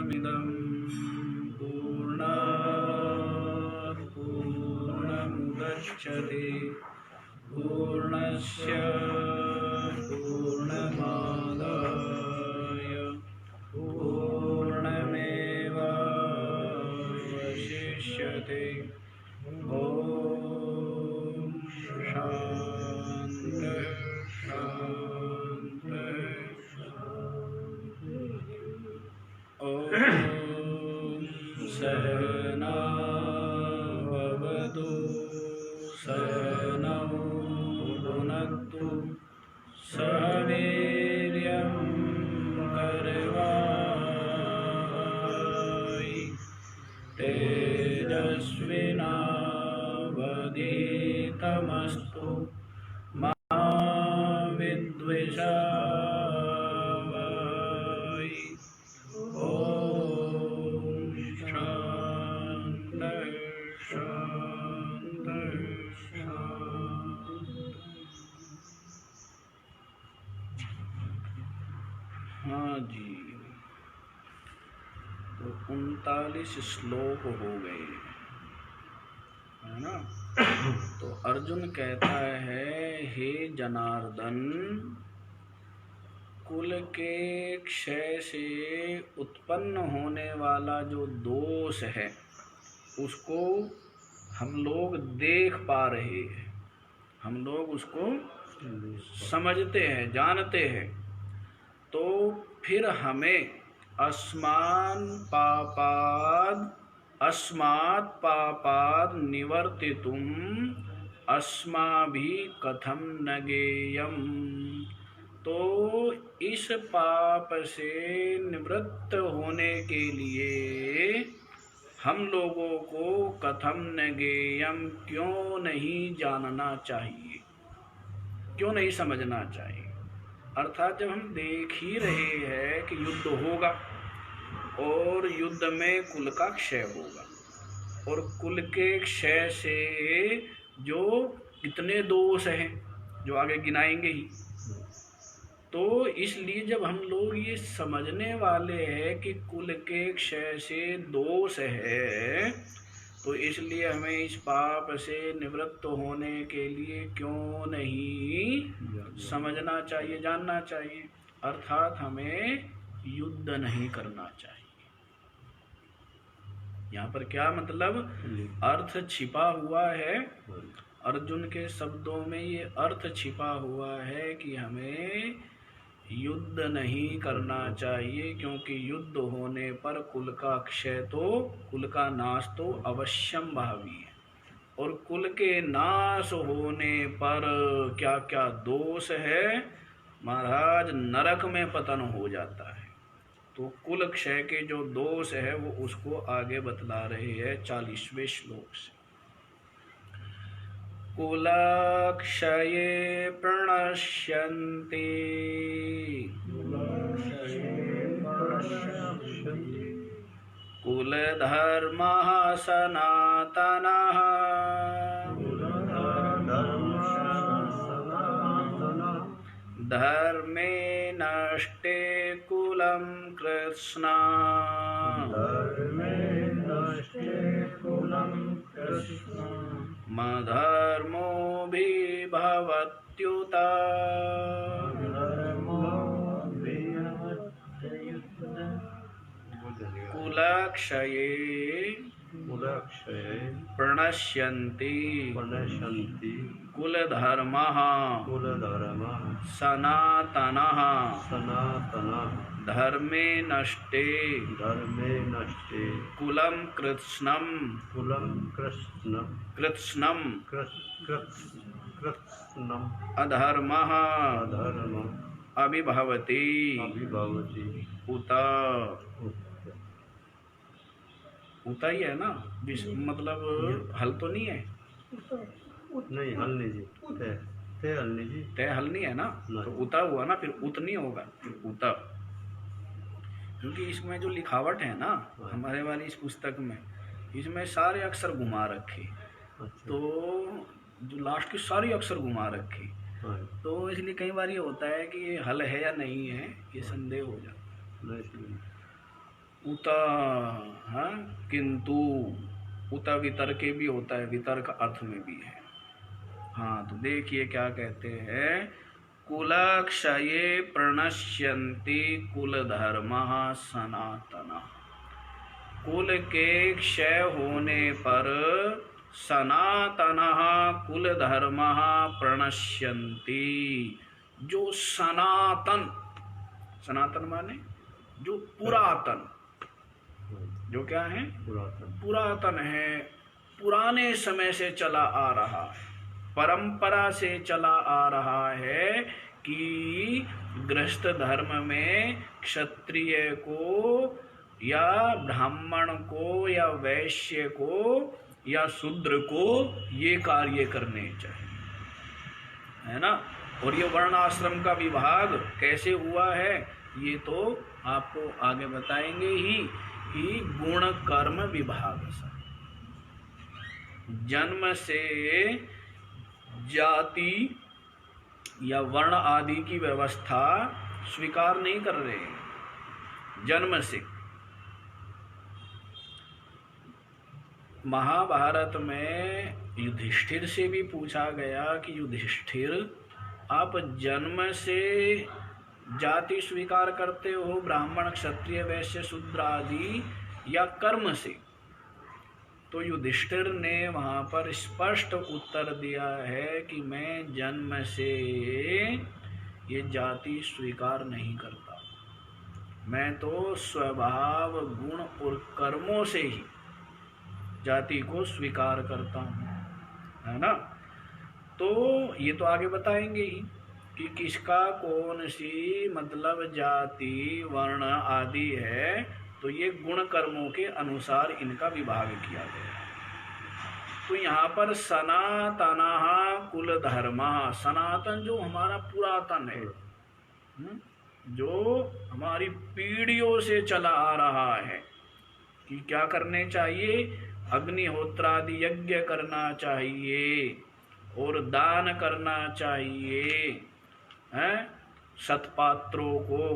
पूर्णमिदं पूर्णात् पूर्णमुदच्यते पूर्णस्य पूर्णमादाय पूर्णमेवावशिष्यते। ॐ शान्तिः शान्तिः। ॐ सहना भवतु सहनौ भुनक्तु सह वीर्यं करवावहै तेजस्विनावधीतमस्तु मा विद्विषावहै। ॐ शान्तिः शान्तिः शान्तिः। हाँ जी, तो 39 श्लोक हो गए है ना। तो अर्जुन कहता है, हे जनार्दन, कुल के क्षय से उत्पन्न होने वाला जो दोष है उसको हम लोग देख पा रहे हैं, हम लोग उसको समझते हैं, जानते हैं। तो फिर हमें अस्मात् पापाद निवर्तितुम अस्माभिः कथम न गेयम। तो इस पाप से निवृत्त होने के लिए हम लोगों को कथम न गेयम, क्यों नहीं जानना चाहिए, क्यों नहीं समझना चाहिए। अर्थात जब हम देख ही रहे हैं कि युद्ध होगा और युद्ध में कुल का क्षय होगा, और कुल के क्षय से जो कितने दोष हैं जो आगे गिनाएंगे ही, तो इसलिए जब हम लोग ये समझने वाले हैं कि कुल के क्षय से दोष है, तो इसलिए हमें इस पाप से निवृत्त होने के लिए क्यों नहीं समझना चाहिए, जानना चाहिए। अर्थात हमें युद्ध नहीं करना चाहिए। यहाँ पर क्या मतलब अर्थ छिपा हुआ है, अर्जुन के शब्दों में ये अर्थ छिपा हुआ है कि हमें युद्ध नहीं करना चाहिए, क्योंकि युद्ध होने पर कुल का क्षय तो, कुल का नाश तो अवश्यम भावी है, और कुल के नाश होने पर क्या क्या दोष है महाराज, नरक में पतन हो जाता है। तो कुल क्षय के जो दोष है वो उसको आगे बतला रहे हैं 40वें श्लोक से। कुलक्षये प्रणश्यन्ति कुलधर्मः सनातनः धर्मे नष्टे कुलं कृत्स्ना मधर्मो विभवत्युत। कुलक्षये प्रणश्यन्ति कुलधर्मः सनातनः धर्मे नष्टे कुलं कृत्स्नम् अधर्मः अभिभवति उत। उता ही है ना, मतलब हल तो नहीं है, नहीं हल नहीं जी, ते हल नहीं जी, ते हल नहीं है ना, तो उता हुआ ना, फिर उत नहीं होगा, फिर उता। क्योंकि इसमें जो लिखावट है ना हमारे वाली इस पुस्तक में, इसमें सारे अक्षर घुमा रखे, तो जो लास्ट के सारे अक्षर घुमा रखे, तो इसलिए कई बार ये होता है कि ये हल है या नहीं है, ये संदेह हो जाता है। उत, हाँ, किंतु, उत वितर्के भी होता है, वितर्क अर्थ में भी है। हाँ, तो देखिए क्या कहते हैं, कुलक्षये प्रणश्यन्ति कुलधर्मः सनातनः। कुल के क्षय होने पर सनातनः कुलधर्मः प्रणश्यन्ति। जो सनातन, सनातन माने जो पुरातन, जो क्या है, पुरातन है, पुराने समय से चला आ रहा है, परंपरा से चला आ रहा है कि गृहस्थ धर्म में क्षत्रिय को या ब्राह्मण को या वैश्य को या शूद्र को ये कार्य करने चाहिए, है ना। और ये वर्ण आश्रम का विभाग कैसे हुआ है ये तो आपको आगे बताएंगे ही, कि गुण कर्म विभाग से जन्म से जाति या वर्ण आदि की व्यवस्था स्वीकार नहीं कर रहे हैं। जन्म से महाभारत में युधिष्ठिर से भी पूछा गया कि युधिष्ठिर, आप जन्म से जाति स्वीकार करते हो, ब्राह्मण क्षत्रिय वैश्य शूद्र आदि, या कर्म से? तो युधिष्ठिर ने वहाँ पर स्पष्ट उत्तर दिया है कि मैं जन्म से ये जाति स्वीकार नहीं करता, मैं तो स्वभाव गुण और कर्मों से ही जाति को स्वीकार करता हूँ, है ना। तो ये तो आगे बताएंगे ही कि किसका कौन सी मतलब जाति वर्ण आदि है, तो ये गुण कर्मों के अनुसार इनका विभाग किया गया। तो यहाँ पर सनातनः कुल धर्मः, सनातन जो हमारा पुरातन है, जो हमारी पीढ़ियों से चला आ रहा है, कि क्या करने चाहिए, अग्निहोत्रादि यज्ञ करना चाहिए और दान करना चाहिए, हैं, सत्पात्रों को,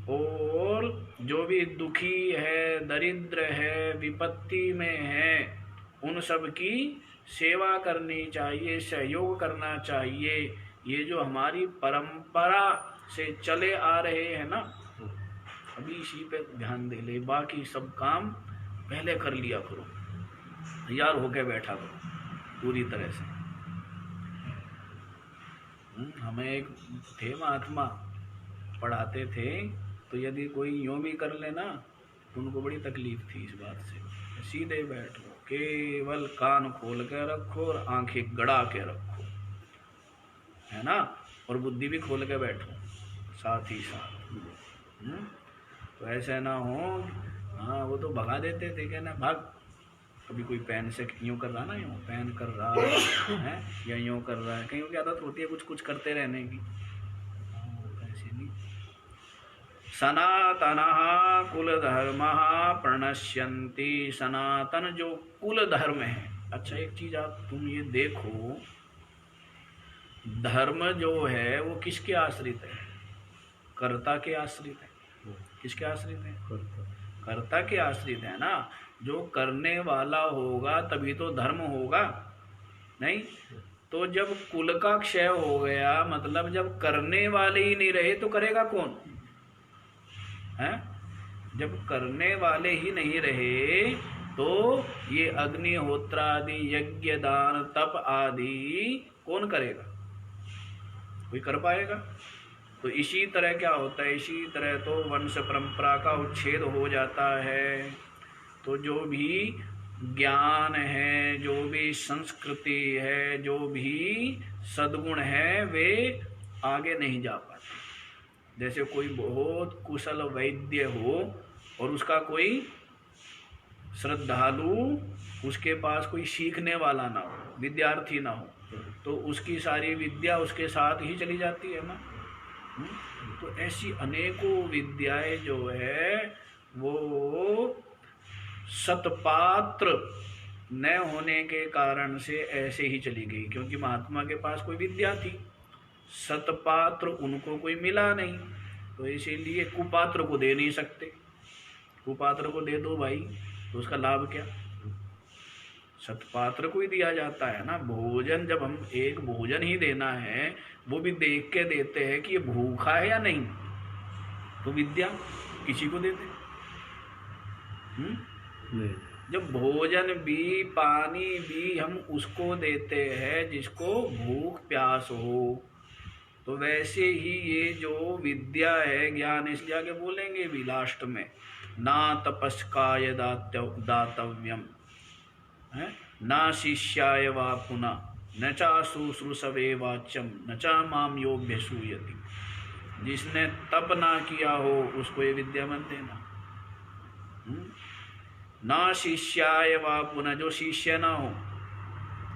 और जो भी दुखी है, दरिद्र है, विपत्ति में है, उन सब की सेवा करनी चाहिए, सहयोग करना चाहिए। ये जो हमारी परंपरा से चले आ रहे हैं ना, अभी इसी पे ध्यान दे ले, बाकी सब काम पहले कर लिया करो, तैयार होके बैठा करो पूरी तरह से। हमें एक थे महात्मा पढ़ाते थे, तो यदि कोई यूँ भी कर लेना तो उनको बड़ी तकलीफ थी इस बात से। सीधे बैठो, केवल कान खोल के रखो और आंखें गड़ा के रखो, है ना, और बुद्धि भी खोल के बैठो साथ ही साथ। तो ऐसे ना हो, हाँ वो तो भगा देते थे, कहना भाग, कभी कोई पेन से यूँ कर रहा ना, यूँ पेन कर रहा है या यूँ कर रहा है, कहीं की आदत होती है कुछ कुछ करते रहने की, ऐसे नहीं। सनातनः कुल धर्मः प्रणश्यन्ति, सनातन जो कुल धर्म है। अच्छा एक चीज आप तुम ये देखो, धर्म जो है वो किसके आश्रित है, कर्ता के आश्रित है। किसके आश्रित है, कर्ता के आश्रित है ना। जो करने वाला होगा तभी तो धर्म होगा, नहीं तो जब कुल का क्षय हो गया, मतलब जब करने वाले ही नहीं रहे तो करेगा कौन है। जब करने वाले ही नहीं रहे तो ये अग्निहोत्र आदि यज्ञ दान तप आदि कौन करेगा, कोई कर पाएगा। तो इसी तरह क्या होता है, इसी तरह तो वंश परंपरा का उच्छेद हो जाता है। तो जो भी ज्ञान है, जो भी संस्कृति है, जो भी सद्गुण है, वे आगे नहीं जा पाते। जैसे कोई बहुत कुशल वैद्य हो और उसका कोई श्रद्धालु, उसके पास कोई सीखने वाला ना हो, विद्यार्थी ना हो, तो उसकी सारी विद्या उसके साथ ही चली जाती है ना। तो ऐसी अनेकों विद्याएं जो है वो सतपात्र न होने के कारण से ऐसे ही चली गई, क्योंकि महात्मा के पास कोई विद्या थी, सतपात्र उनको कोई मिला नहीं, तो इसीलिए कुपात्र को दे नहीं सकते। कुपात्र को दे दो भाई तो उसका लाभ क्या? सत्पात्र को ही दिया जाता है ना। भोजन जब हम एक भोजन ही देना है, वो भी देख के देते हैं कि ये भूखा है या नहीं, तो विद्या किसी को देते। नहीं। जब भोजन भी पानी भी हम उसको देते हैं जिसको भूख प्यास हो। तो वैसे ही ये जो विद्या है, ज्ञान, इसलिए आगे बोलेंगे भी लास्ट में, ना तपस्काय दातव्यम है, ना शिष्याय वा पुनः, न चा शुश्रूषवे वाच्यम, न चा माम योऽभ्यसूयति। जिसने तप ना किया हो उसको ये विद्या मत देना। ना शिष्याय वा पुनः, जो शिष्य ना हो,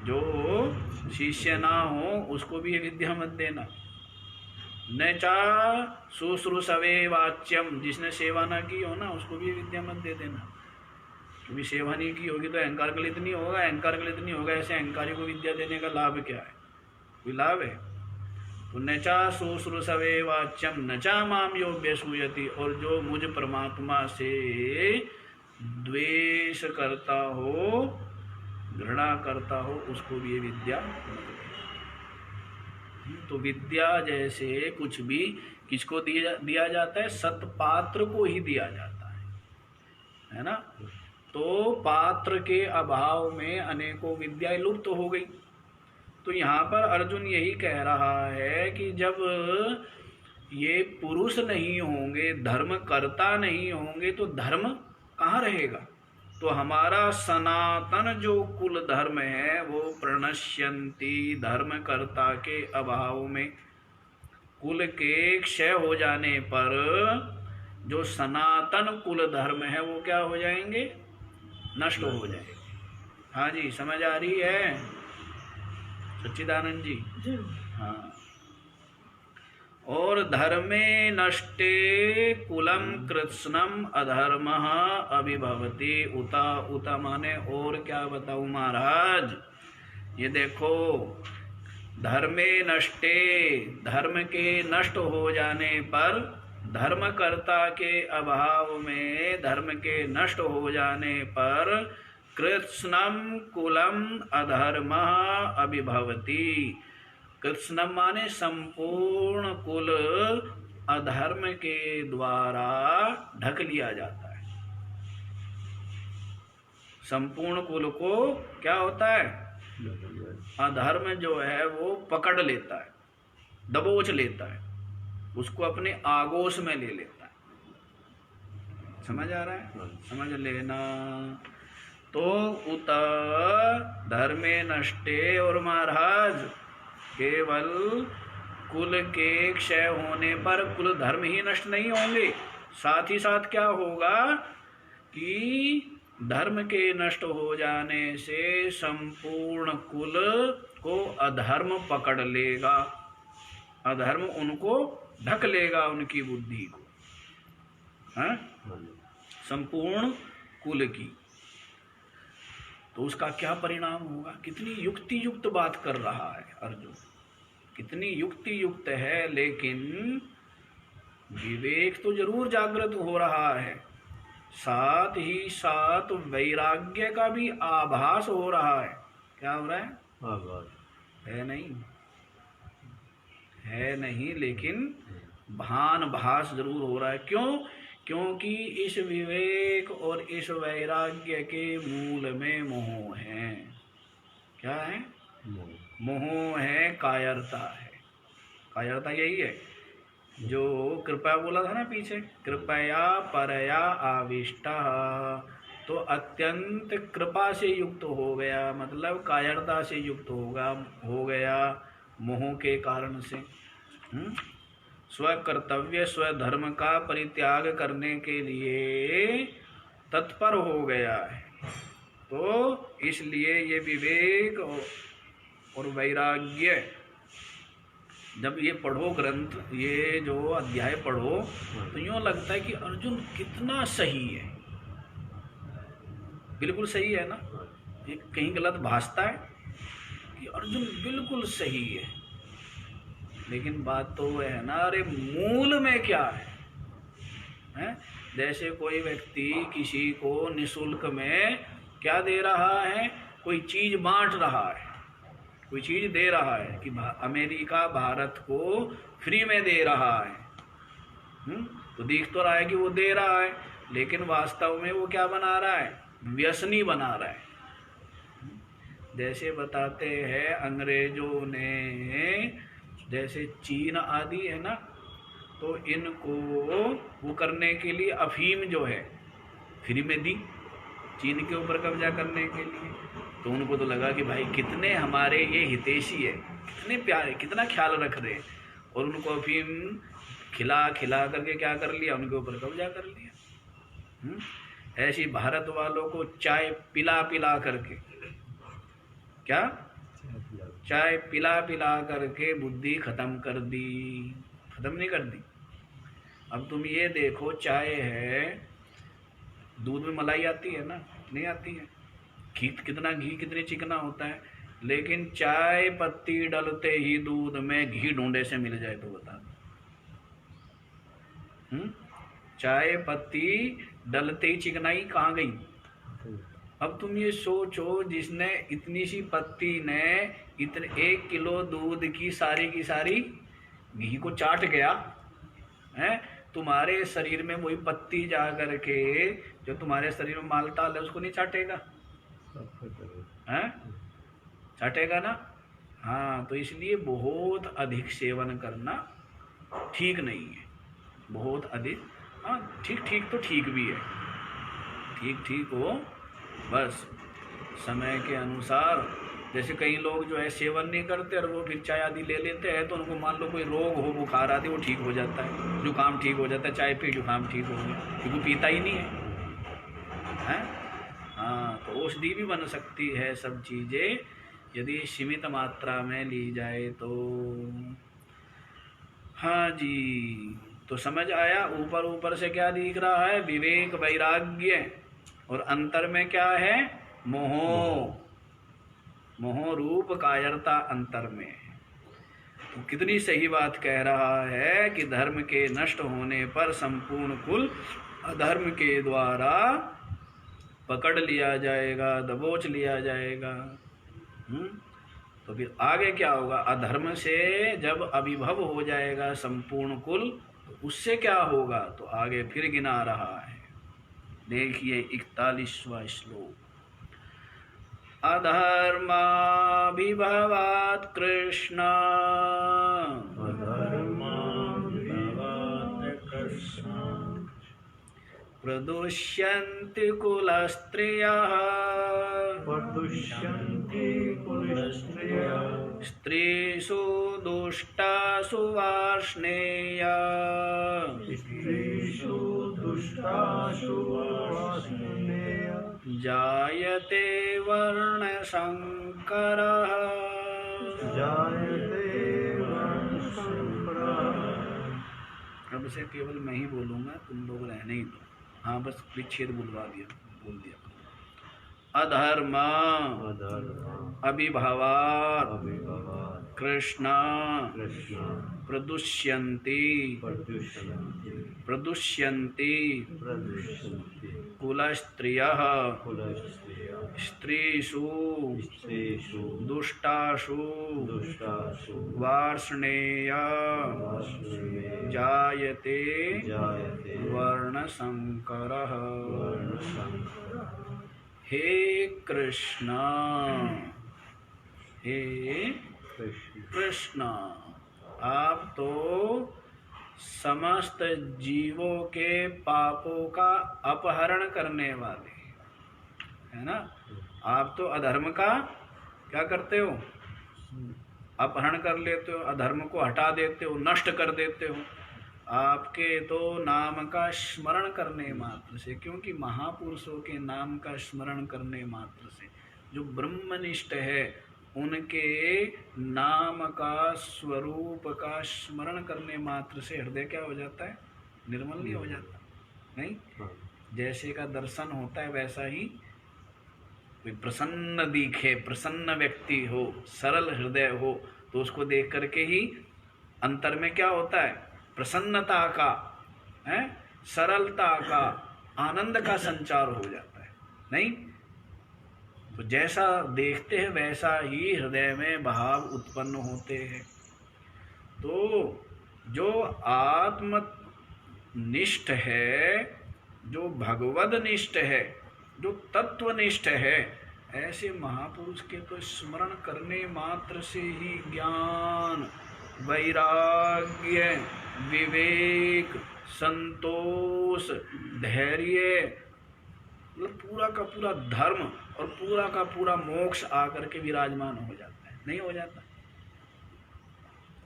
जो शिष्य ना हो उसको भी ये विद्या मत देना। न चा शुश्रूषवे वाच्यम, जिसने सेवा ना की हो ना उसको भी ये विद्या मत दे देना। क्योंकि सेवा नहीं की होगी तो अहंकार गलित नहीं होगा, अहंकार गलित नहीं होगा, ऐसे अहंकारी को विद्या देने का लाभ क्या है? कोई लाभ है? तो न चा शुश्रूषवे वाच्यम न चा माम योऽभ्यसूयति, और जो मुझ परमात्मा से द्वेष करता हो, घृणा करता हो, उसको भी ये विद्या। तो विद्या जैसे कुछ भी किसको दिया जाता है? सत्पात्र को ही दिया जाता है ना। तो पात्र के अभाव में अनेकों विद्याएं लुप्त हो गई। तो यहाँ पर अर्जुन यही कह रहा है कि जब ये पुरुष नहीं होंगे, धर्म कर्ता नहीं होंगे, तो धर्म कहाँ रहेगा? तो हमारा सनातन जो कुल धर्म है वो प्रणश्यंती, धर्म कर्ता के अभाव में, कुल के क्षय हो जाने पर जो सनातन कुल धर्म है वो क्या हो जाएंगे? नष्ट हो जाएंगे। हाँ जी, समझ आ रही है सच्चिदानंद जी? हाँ। और धर्मे नष्टे कुलम कृत्स्नम अधर्मः अभिभवति उता। उता माने और क्या बताऊं महाराज? ये देखो, धर्मे नष्टे, धर्म के नष्ट हो जाने पर, धर्मकर्ता के अभाव में, धर्म के नष्ट हो जाने पर कृत्स्नम कुलम अधर्मः अभिभवति। कृत्स्नम माने संपूर्ण कुल अधर्म के द्वारा ढक लिया जाता है। संपूर्ण कुल को क्या होता है? अधर्म जो है वो पकड़ लेता है, दबोच लेता है, उसको अपने आगोश में ले लेता है। समझ आ रहा है? समझ लेना। तो उत धर्मे नष्टे, और महाराज केवल कुल के क्षय होने पर कुल धर्म ही नष्ट नहीं होंगे, साथ ही साथ क्या होगा कि धर्म के नष्ट हो जाने से संपूर्ण कुल को अधर्म पकड़ लेगा, अधर्म उनको ढक लेगा, उनकी बुद्धि को, हाँ? संपूर्ण कुल की। तो उसका क्या परिणाम होगा? कितनी युक्ति युक्त बात कर रहा है अर्जुन, कितनी युक्ति युक्त है, लेकिन विवेक तो जरूर जागृत हो रहा है, साथ ही साथ वैराग्य का भी आभास हो रहा है। क्या हो रहा है? आभास है नहीं, है नहीं, लेकिन भान भास जरूर हो रहा है। क्यों? क्योंकि इस विवेक और इस वैराग्य के मूल में मोह है। क्या है? मोह है, कायरता है। कायरता यही है जो कृपया बोला था ना पीछे, कृपया परया आविष्टा। तो अत्यंत कृपा से युक्त हो गया, मतलब कायरता से युक्त हो गया मोह के कारण से। स्वकर्तव्य स्वधर्म का परित्याग करने के लिए तत्पर हो गया है। तो इसलिए ये विवेक और वैराग्य, जब ये पढ़ो ग्रंथ, ये जो अध्याय पढ़ो, तो यूँ लगता है कि अर्जुन कितना सही है, बिल्कुल सही है ना। ये कहीं गलत भासता है कि अर्जुन बिल्कुल सही है, लेकिन बात तो है ना, अरे मूल में क्या है? जैसे कोई व्यक्ति किसी को निःशुल्क में क्या दे रहा है, कोई चीज बांट रहा है, कोई चीज दे रहा है कि अमेरिका भारत को फ्री में दे रहा है। तो दिख तो रहा है कि वो दे रहा है, लेकिन वास्तव में वो क्या बना रहा है, व्यसनी बना रहा है। जैसे बताते हैं अंग्रेजों ने, जैसे चीन आदि है ना, तो इनको वो करने के लिए अफीम जो है फ्री में दी, चीन के ऊपर कब्जा करने के लिए। तो उनको तो लगा कि भाई कितने हमारे ये हितैषी है, कितने प्यारे, कितना ख्याल रख रहे हैं, और उनको अफीम खिला खिला करके क्या कर लिया, उनके ऊपर कब्जा कर लिया। ऐसी भारत वालों को चाय पिला पिला करके, क्या चाय पिला पिला करके बुद्धि खत्म कर दी, खत्म नहीं कर दी। अब तुम ये देखो, चाय है, दूध में मलाई आती है ना, नहीं आती है, घी कितना, घी कितने चिकना होता है, लेकिन चाय पत्ती डलते ही दूध में घी ढूंढे से मिल जाए तो बता दो। चाय पत्ती डलते ही चिकनाई कहाँ गई। अब तुम ये सोचो, जिसने इतनी सी पत्ती ने इतने 1 किलो दूध की सारी घी को चाट गया है, तुम्हारे शरीर में वही पत्ती जा करके जो तुम्हारे शरीर में मालटाल है उसको नहीं चाटेगा, हैं? चाटेगा ना। हाँ, तो इसलिए बहुत अधिक सेवन करना ठीक नहीं है, बहुत अधिक। हाँ, ठीक ठीक तो ठीक भी है, ठीक ठीक हो, बस समय के अनुसार। जैसे कई लोग जो है सेवन नहीं करते और वो फिर चाय आदि ले लेते हैं, तो उनको मान लो कोई रोग हो, बुखार आदि, वो ठीक हो जाता है, जुकाम ठीक हो जाता है, चाय पी जुकाम ठीक हो गया, क्योंकि पीता ही नहीं है। हाँ, तो औषधि भी बन सकती है सब चीज़ें, यदि सीमित मात्रा में ली जाए तो। हाँ जी, तो समझ आया। ऊपर ऊपर से क्या दिख रहा है, विवेक वैराग्य, और अंतर में क्या है, मोह, मोह रूप कायरता अंतर में। तो कितनी सही बात कह रहा है कि धर्म के नष्ट होने पर संपूर्ण कुल अधर्म के द्वारा पकड़ लिया जाएगा, दबोच लिया जाएगा। तो फिर आगे क्या होगा, अधर्म से जब अभिभव हो जाएगा संपूर्ण कुल, तो उससे क्या होगा, तो आगे फिर गिना रहा है। देखिए 41वां श्लोक, अधर्माभिभवात् कृष्ण प्रदुष्यन्ति कुलस्त्रियः स्त्रीषु दुष्टासु वार्ष्णेय जायते वर्णशंकरः। अब से केवल मैं ही बोलूंगा, तुम लोग रहने ही दो। हाँ, बस विच्छेद बोल दिया। अधर्म अभिभवात् कृष्ण प्रदुष्यन्ति कुलस्त्रियः स्त्रीषु दुष्टासु वार्ष्णेय जायते वर्णशंकरः। हे कृष्ण, हे कृष्ण, आप तो समस्त जीवों के पापों का अपहरण करने वाले है ना। आप तो अधर्म का क्या करते हो, अपहरण कर लेते हो, अधर्म को हटा देते हो, नष्ट कर देते हो। आपके तो नाम का स्मरण करने मात्र से, क्योंकि महापुरुषों के नाम का स्मरण करने मात्र से जो ब्रह्मनिष्ठ है, उनके नाम का स्वरूप का स्मरण करने मात्र से हृदय क्या हो जाता है, निर्मल नहीं हो जाता। नहीं, जैसे का दर्शन होता है वैसा ही कोई प्रसन्न दिखे, प्रसन्न व्यक्ति हो, सरल हृदय हो, तो उसको देख करके ही अंतर में क्या होता है, प्रसन्नता का है, सरलता का, आनंद का संचार हो जाता है। नहीं तो जैसा देखते हैं वैसा ही हृदय में भाव उत्पन्न होते हैं। तो जो आत्मनिष्ठ है, जो भगवदनिष्ठ है, जो तत्वनिष्ठ है, ऐसे महापुरुष के तो स्मरण करने मात्र से ही ज्ञान, वैराग्य, विवेक, संतोष, धैर्य, मतलब पूरा का पूरा धर्म और पूरा का पूरा मोक्ष आकर के विराजमान हो जाता है। नहीं हो जाता।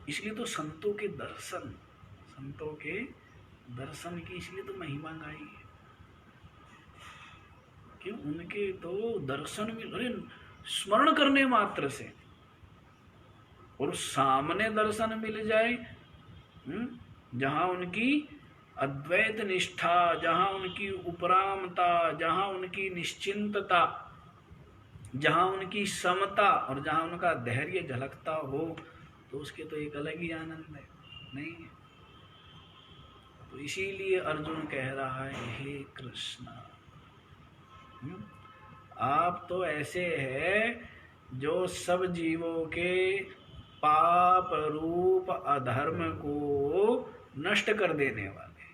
इसलिए तो संतों के दर्शन की इसलिए तो महिमा गाई है कि उनके तो दर्शन भी, अरे स्मरण करने मात्र से, और सामने दर्शन मिल जाए, जहां उनकी अद्वैत निष्ठा, जहां उनकी उपरामता, जहां उनकी निश्चिंतता, जहां उनकी समता और जहां उनका धैर्य झलकता हो, तो उसके तो एक अलग ही आनंद है। नहीं है तो इसीलिए अर्जुन कह रहा है, हे कृष्ण, आप तो ऐसे हैं जो सब जीवों के पाप रूप अधर्म को नष्ट कर देने वाले,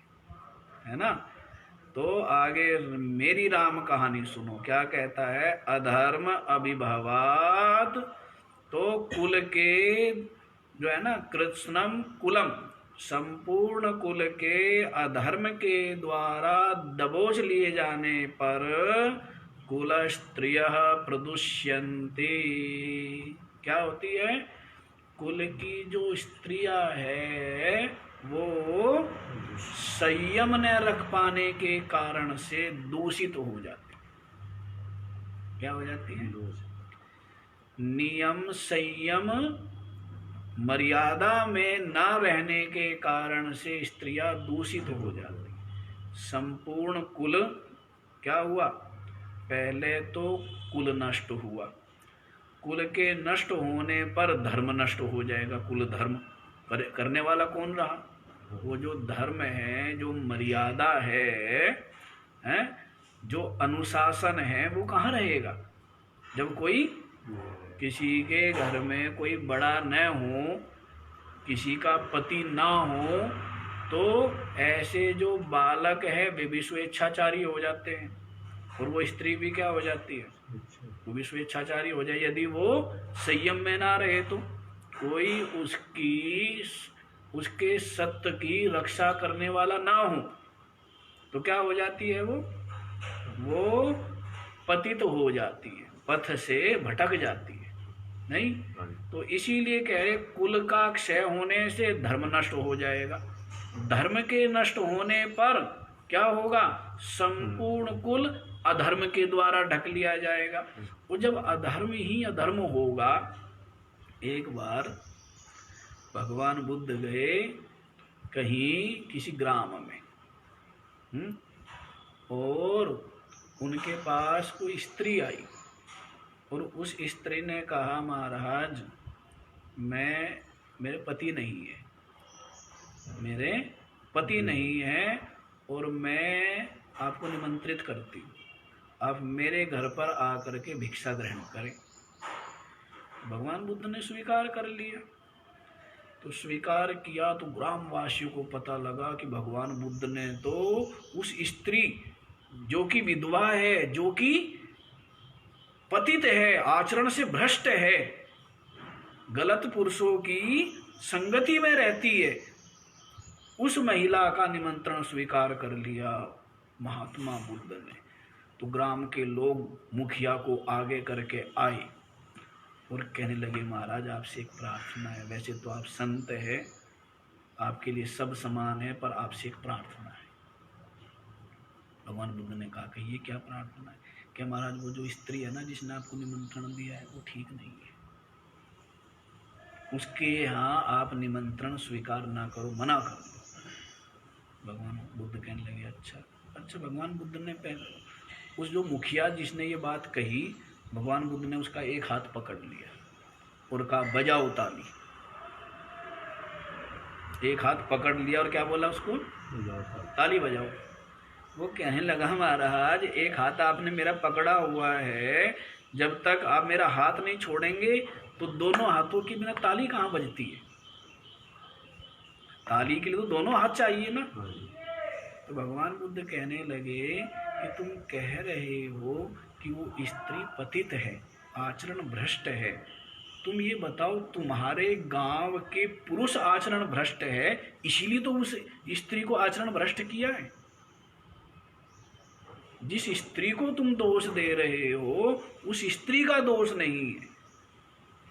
है ना। तो आगे मेरी राम कहानी सुनो, क्या कहता है। अधर्म अभिभवात, तो कुल के जो है ना, कृत्स्नम कुलम, संपूर्ण कुल के अधर्म के द्वारा दबोच लिए जाने पर कुल स्त्रियः प्रदुष्यन्ति। क्या होती है। कुल की जो स्त्रियां है वो संयम न रख पाने के कारण से दूषित हो जाती। क्या हो जाती है। नियम संयम मर्यादा में ना रहने के कारण से स्त्रियां दूषित हो जाती। संपूर्ण कुल क्या हुआ। पहले तो कुल नष्ट हुआ, कुल के नष्ट होने पर धर्म नष्ट हो जाएगा। कुल धर्म करने वाला कौन रहा। वो जो धर्म है, जो मर्यादा है, जो अनुशासन है, वो कहाँ रहेगा। जब कोई किसी के घर में कोई बड़ा न हो, किसी का पति ना हो, तो ऐसे जो बालक है वे भी स्वेच्छाचारी हो जाते हैं, और वो स्त्री भी क्या हो जाती है, वो भी स्वेच्छाचारी हो जाए। यदि वो संयम में ना रहे तो कोई उसके सत्य की रक्षा करने वाला ना हो, तो क्या हो जाती है, वो पतित तो हो जाती है, पथ से भटक जाती है। नहीं तो इसीलिए कह रहे कुल का क्षय होने से धर्म नष्ट हो जाएगा। धर्म के नष्ट होने पर क्या होगा, संपूर्ण कुल अधर्म के द्वारा ढक लिया जाएगा। और जब अधर्म ही अधर्म होगा, एक बार भगवान बुद्ध गए कहीं किसी ग्राम में, और उनके पास कोई स्त्री आई, और उस स्त्री ने कहा, महाराज मेरे पति नहीं है, मेरे पति नहीं है, और मैं आपको निमंत्रित करती हूँ, आप मेरे घर पर आकर के भिक्षा ग्रहण करें। भगवान बुद्ध ने स्वीकार कर लिया। तो स्वीकार किया तो ग्रामवासियों को पता लगा कि भगवान बुद्ध ने तो उस स्त्री जो कि विधवा है, जो कि पतित है, आचरण से भ्रष्ट है, गलत पुरुषों की संगति में रहती है, उस महिला का निमंत्रण स्वीकार कर लिया महात्मा बुद्ध ने। तो ग्राम के लोग मुखिया को आगे करके आए और कहने लगे, महाराज आपसे एक प्रार्थना है। वैसे तो आप संत हैं, आपके लिए सब समान है, पर आपसे एक प्रार्थना है। भगवान बुद्ध ने कहा, कहिए क्या प्रार्थना है। क्या महाराज, वो जो स्त्री है ना जिसने आपको निमंत्रण दिया है, वो ठीक नहीं है, उसके यहाँ आप निमंत्रण स्वीकार ना करो, मना कर दो। भगवान बुद्ध कहने लगे, अच्छा। भगवान बुद्ध ने उस जो मुखिया जिसने ये बात कही, भगवान बुद्ध ने उसका एक हाथ पकड़ लिया और कहा, बजाओ ताली। एक हाथ पकड़ लिया और क्या बोला उसको, ताली बजाओ। वो कहने लगा महाराज एक हाथ आपने मेरा पकड़ा हुआ है, जब तक आप मेरा हाथ नहीं छोड़ेंगे तो दोनों हाथों की बिना ताली कहाँ बजती है, ताली के लिए तो दोनों हाथ चाहिए ना। तो भगवान बुद्ध कहने लगे कि तुम कह रहे हो कि वो स्त्री पतित है, आचरण भ्रष्ट है, तुम ये बताओ तुम्हारे गांव के पुरुष आचरण भ्रष्ट है, इसीलिए तो उस स्त्री को आचरण भ्रष्ट किया है। जिस स्त्री को तुम दोष दे रहे हो उस स्त्री का दोष नहीं है,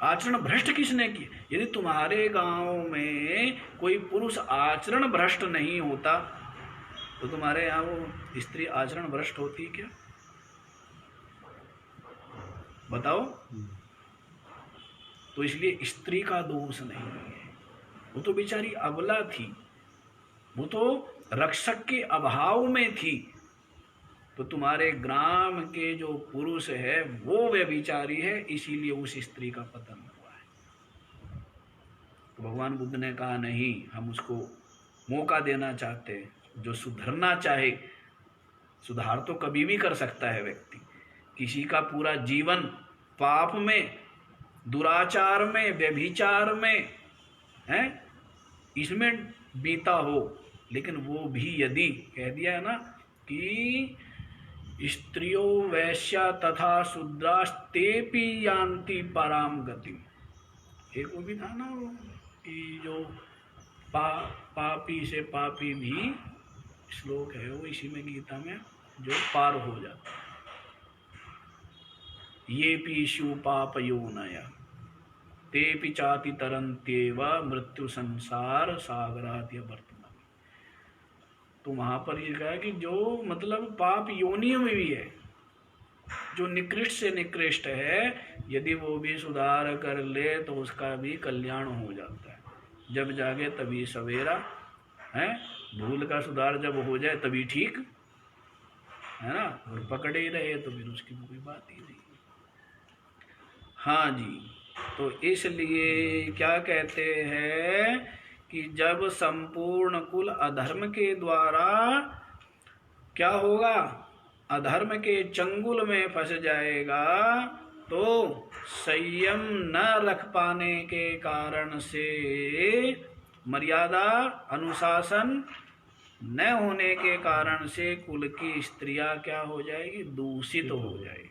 आचरण भ्रष्ट किसने किया। यदि तुम्हारे गांव में कोई पुरुष आचरण भ्रष्ट नहीं होता तो तुम्हारे यहाँ वो स्त्री आचरण भ्रष्ट होती क्या, बताओ। तो इसलिए स्त्री का दोष नहीं है, वो तो बेचारी अबला थी, वो तो रक्षक के अभाव में थी। तो तुम्हारे ग्राम के जो पुरुष है वो व्यभिचारी है, इसीलिए उस स्त्री का पतन हुआ है। तो भगवान बुद्ध ने कहा नहीं, हम उसको मौका देना चाहते हैं, जो सुधरना चाहे। सुधार तो कभी भी कर सकता है व्यक्ति, किसी का पूरा जीवन पाप में, दुराचार में, व्यभिचार में है, इसमें बीता हो, लेकिन वो भी यदि कह दिया है ना कि स्त्रियो वैश्या तथा शूद्रास्तेपि यान्ति पराम गति। एक वो भी था ना वो कि जो पापी से पापी भी, श्लोक है वो इसी में गीता में, जो पार हो जाता है। ये पीशु पापयोनय तेपि चाति तरन्त्येव मृत्यु संसार सागराद्य वर्तमान। तो वहां पर ये कहा कि जो मतलब पाप योनियों में भी है, जो निकृष्ट से निकृष्ट है, यदि वो भी सुधार कर ले तो उसका भी कल्याण हो जाता है। जब जागे तभी सवेरा है, भूल का सुधार जब हो जाए तभी ठीक है ना, और पकड़े ही रहे तो फिर उसकी कोई बात ही नहीं। हाँ जी, तो इसलिए क्या कहते हैं कि जब संपूर्ण कुल अधर्म के द्वारा क्या होगा, अधर्म के चंगुल में फंस जाएगा, तो संयम न रख पाने के कारण से, मर्यादा अनुशासन न होने के कारण से कुल की स्त्रियां क्या हो जाएगी, दूषित हो जाएगी।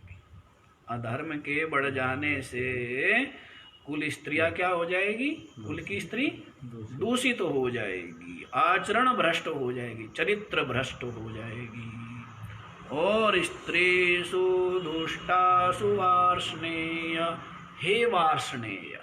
अधर्म के बढ़ जाने से कुल स्त्रियां क्या हो जाएगी, कुल की स्त्री दूषित हो जाएगी, आचरण भ्रष्ट हो जाएगी, चरित्र भ्रष्ट हो जाएगी। और स्त्रीषु दुष्टासु वार्ष्णेय, हे वार्ष्णेय,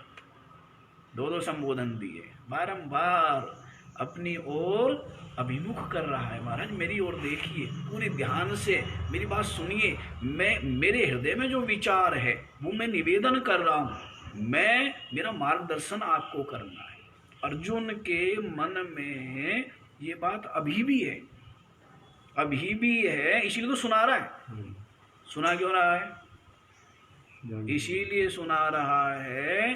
दो संबोधन दिए, बारंबार अपनी ओर अभिमुख कर रहा है। महाराज मेरी ओर देखिए, पूरे ध्यान से मेरी बात सुनिए, मेरे हृदय में जो विचार है वो मैं निवेदन कर रहा हूँ, मेरा मार्गदर्शन आपको करना है। अर्जुन के मन में ये बात अभी भी है, अभी भी है, इसीलिए तो सुना रहा है। सुना क्यों रहा है, इसीलिए सुना रहा है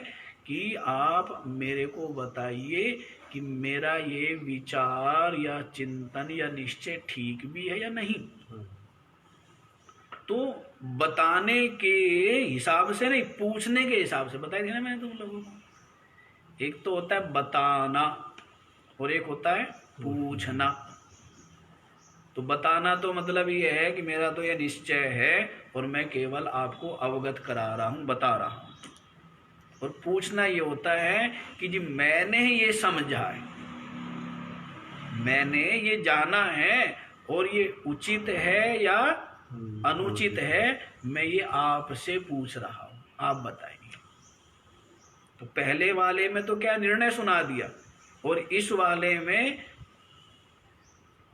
कि आप मेरे को बताइए कि मेरा ये विचार या चिंतन या निश्चय ठीक भी है या नहीं। तो बताने के हिसाब से नहीं, पूछने के हिसाब से बताया था ना मैंने तुम लोगों को। एक तो होता है बताना और एक होता है पूछना। तो बताना तो मतलब ये है कि मेरा तो ये निश्चय है और मैं केवल आपको अवगत करा रहा हूँ, बता रहा हूँ। और पूछना ये होता है कि जी मैंने ये समझा है, मैंने ये जाना है और ये उचित है या अनुचित है, मैं ये आपसे पूछ रहा हूं, आप बताइए। तो पहले वाले में तो क्या निर्णय सुना दिया, और इस वाले में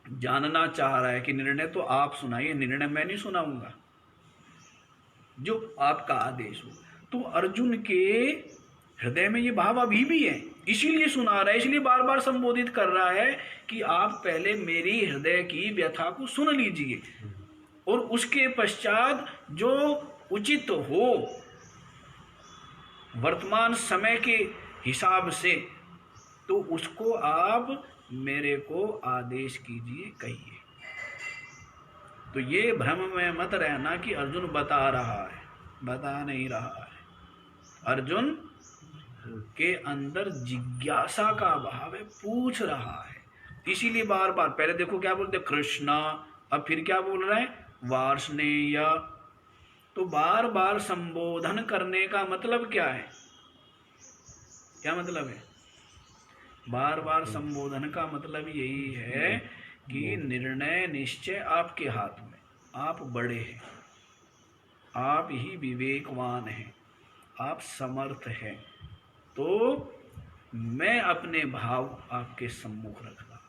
जानना चाह रहा है कि निर्णय तो आप सुनाइए, निर्णय मैं नहीं सुनाऊंगा, जो आपका आदेश हो। तो अर्जुन के हृदय में ये भाव अभी भी है, इसीलिए सुना रहा है, इसलिए बार बार संबोधित कर रहा है कि आप पहले मेरी हृदय की व्यथा को सुन लीजिए और उसके पश्चात जो उचित हो वर्तमान समय के हिसाब से तो उसको आप मेरे को आदेश कीजिए, कहिए। तो ये भ्रम में मत रहना कि अर्जुन बता रहा है, बता नहीं रहा है। अर्जुन के अंदर जिज्ञासा का भाव है, पूछ रहा है। इसीलिए बार बार, पहले देखो क्या बोलते कृष्णा, अब फिर क्या बोल रहे हैं वार्ष्णेय। तो बार बार संबोधन करने का मतलब क्या है? क्या मतलब है? बार बार संबोधन का मतलब यही है कि निर्णय निश्चय आपके हाथ में, आप बड़े हैं, आप ही विवेकवान हैं, आप समर्थ हैं, तो मैं अपने भाव आपके सम्मुख रख रहा।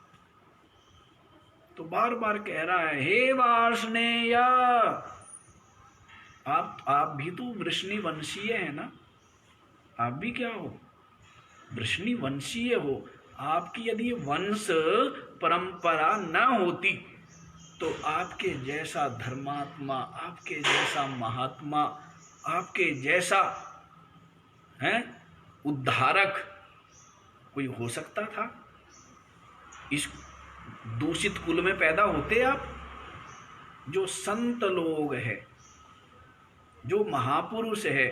तो बार बार कह रहा है हे वार्ष्णेय, आप भी तो वृष्णि वंशीय है ना, आप भी क्या हो? वृष्णि वंशीय हो। आपकी यदि वंश परंपरा न होती तो आपके जैसा धर्मात्मा, आपके जैसा महात्मा, आपके जैसा है उद्धारक कोई हो सकता था? इस दूषित कुल में पैदा होते आप? जो संत लोग हैं, जो महापुरुष है,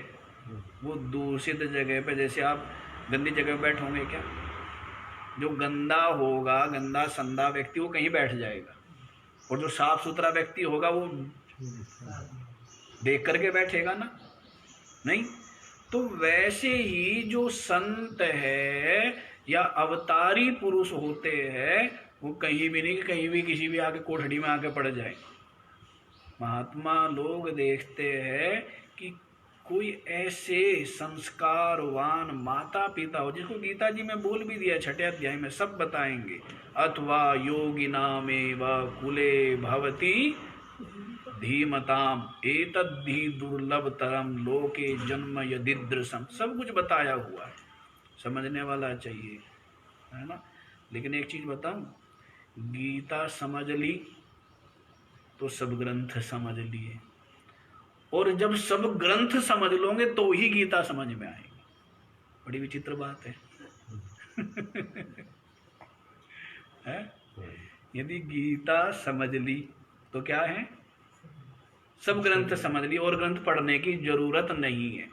वो दूषित जगह पे, जैसे आप गंदी जगह पे बैठोगे क्या? जो गंदा होगा, गंदा संदा व्यक्ति, वो कहीं बैठ जाएगा, और जो साफ सुथरा व्यक्ति होगा वो देख करके बैठेगा ना, नहीं? तो वैसे ही जो संत है या अवतारी पुरुष होते हैं, वो कहीं भी नहीं, कहीं भी किसी भी आके कोठड़ी में आके पड़ जाए। महात्मा लोग देखते हैं कि कोई ऐसे संस्कारवान माता पिता हो, जिसको गीता जी में बोल भी दिया 6 अध्याय में, सब बताएंगे। अथवा योगिनामेव कुले भवति धीमताम एतद्धि दुर्लभतरम लोके जन्म यदिदृशम, सब कुछ बताया हुआ है, समझने वाला चाहिए, है ना? लेकिन एक चीज बताऊं, गीता समझ ली तो सब ग्रंथ समझ लिए, और जब सब ग्रंथ समझ लोगे तो ही गीता समझ में आएगी। बड़ी विचित्र बात है। है? यदि गीता समझ ली तो क्या है? सब ग्रंथ समझ ली, और ग्रंथ पढ़ने की जरूरत नहीं है,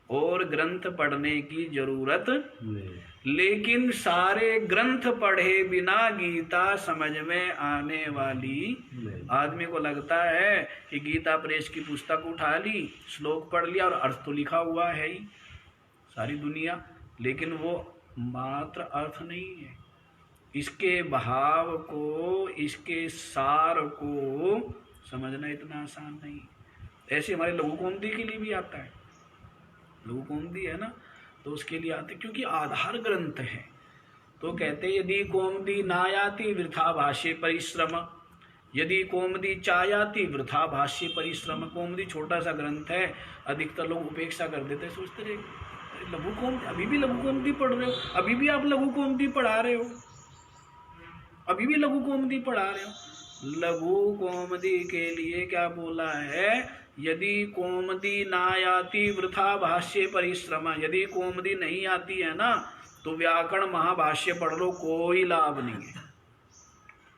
और ग्रंथ पढ़ने की जरूरत नहीं। लेकिन सारे ग्रंथ पढ़े बिना गीता समझ में आने वाली नहीं। आदमी को लगता है कि गीता प्रेस की पुस्तक उठा ली, श्लोक पढ़ लिया और अर्थ तो लिखा हुआ है ही सारी दुनिया, लेकिन वो मात्र अर्थ नहीं है। इसके भाव को, इसके सार को समझना इतना आसान नहीं। ऐसे हमारे लघु कौमुदी के लिए भी आता है, लघु कौमुदी है ना, तो उसके लिए आते, क्योंकि आधार ग्रंथ है। तो कहते यदि कौमुदी नायाति वृथा भाष्य परिश्रम, यदि कौमुदी चायाति वृथा भाष्य परिश्रम। कौमुदी छोटा सा ग्रंथ है, अधिकतर लोग उपेक्षा कर देते, सोचते रहे लघु कौमुदी, अभी भी लघु कौमुदी पढ़ रहे हो, अभी भी आप लघु कौमुदी पढ़ा रहे हो, अभी भी लघु कौमुदी पढ़ा रहे हो। लघु कौमुदी के लिए क्या बोला है? यदि कौमुदी नायाति वृथा भाष्य परिश्रम, यदि कौमुदी नहीं आती है ना तो व्याकरण महाभाष्य पढ़ लो, कोई लाभ नहीं है।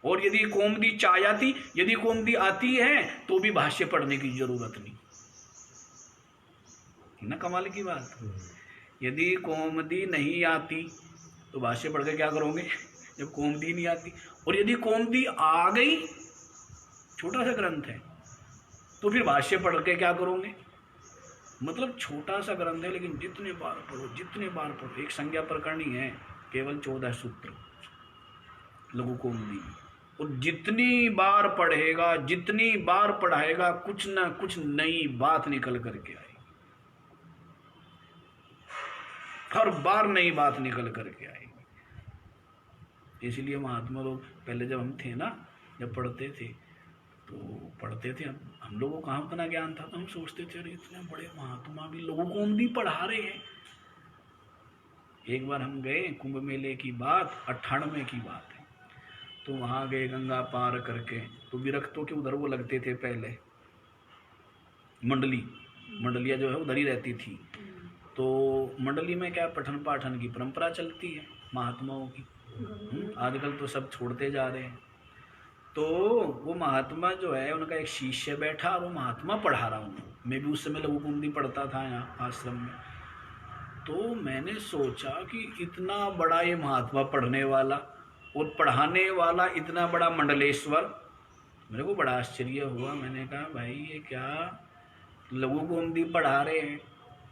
और यदि कौमुदी चायाती, यदि कौमुदी आती है तो भी भाष्य पढ़ने की जरूरत नहीं, ना कमाल की बात। यदि कौमुदी नहीं आती तो भाष्य पढ़ के क्या करोगे, जब कौमुदी नहीं आती। और यदि कौमुदी आ गई, छोटा सा ग्रंथ है, तो फिर भाष्य पढ़ के क्या करोगे? मतलब छोटा सा ग्रंथ है, लेकिन जितने बार पढ़ो, जितने बार पढ़ो। एक संज्ञा प्रकरणी है, केवल 14 सूत्र लघु कौमुदी, और जितनी बार पढ़ेगा, जितनी बार पढ़ाएगा, कुछ ना कुछ नई बात निकल करके आएगी, हर बार नई बात निकल करके आएगी। इसलिए महात्मा लोग पहले जब हम थे ना, जब पढ़ते थे तो पढ़ते थे, हम लोगों को कहाँ उतना ज्ञान था, तो हम सोचते थे अरे इतने बड़े महात्मा भी लोगों को कौमुदी पढ़ा रहे हैं। एक बार हम गए, कुंभ मेले की बात 98 की बात है, तो वहाँ गए गंगा पार करके, तो विरक्तों के उधर वो लगते थे पहले, मंडलियाँ जो है उधर ही रहती थी। तो मंडली में क्या पठन पाठन की परंपरा चलती है, महात्माओं की। आजकल तो सब छोड़ते जा रहे हैं। तो वो महात्मा जो है उनका एक शिष्य बैठा और वो महात्मा पढ़ा रहा हूँ। मैं भी उस समय लघु कुंडी पढ़ता था यहाँ आश्रम में। तो मैंने सोचा कि इतना बड़ा ये महात्मा पढ़ने वाला और पढ़ाने वाला इतना बड़ा मंडलेश्वर, मेरे को बड़ा आश्चर्य हुआ। मैंने कहा भाई ये क्या लघु कुंडी पढ़ा रहे हैं,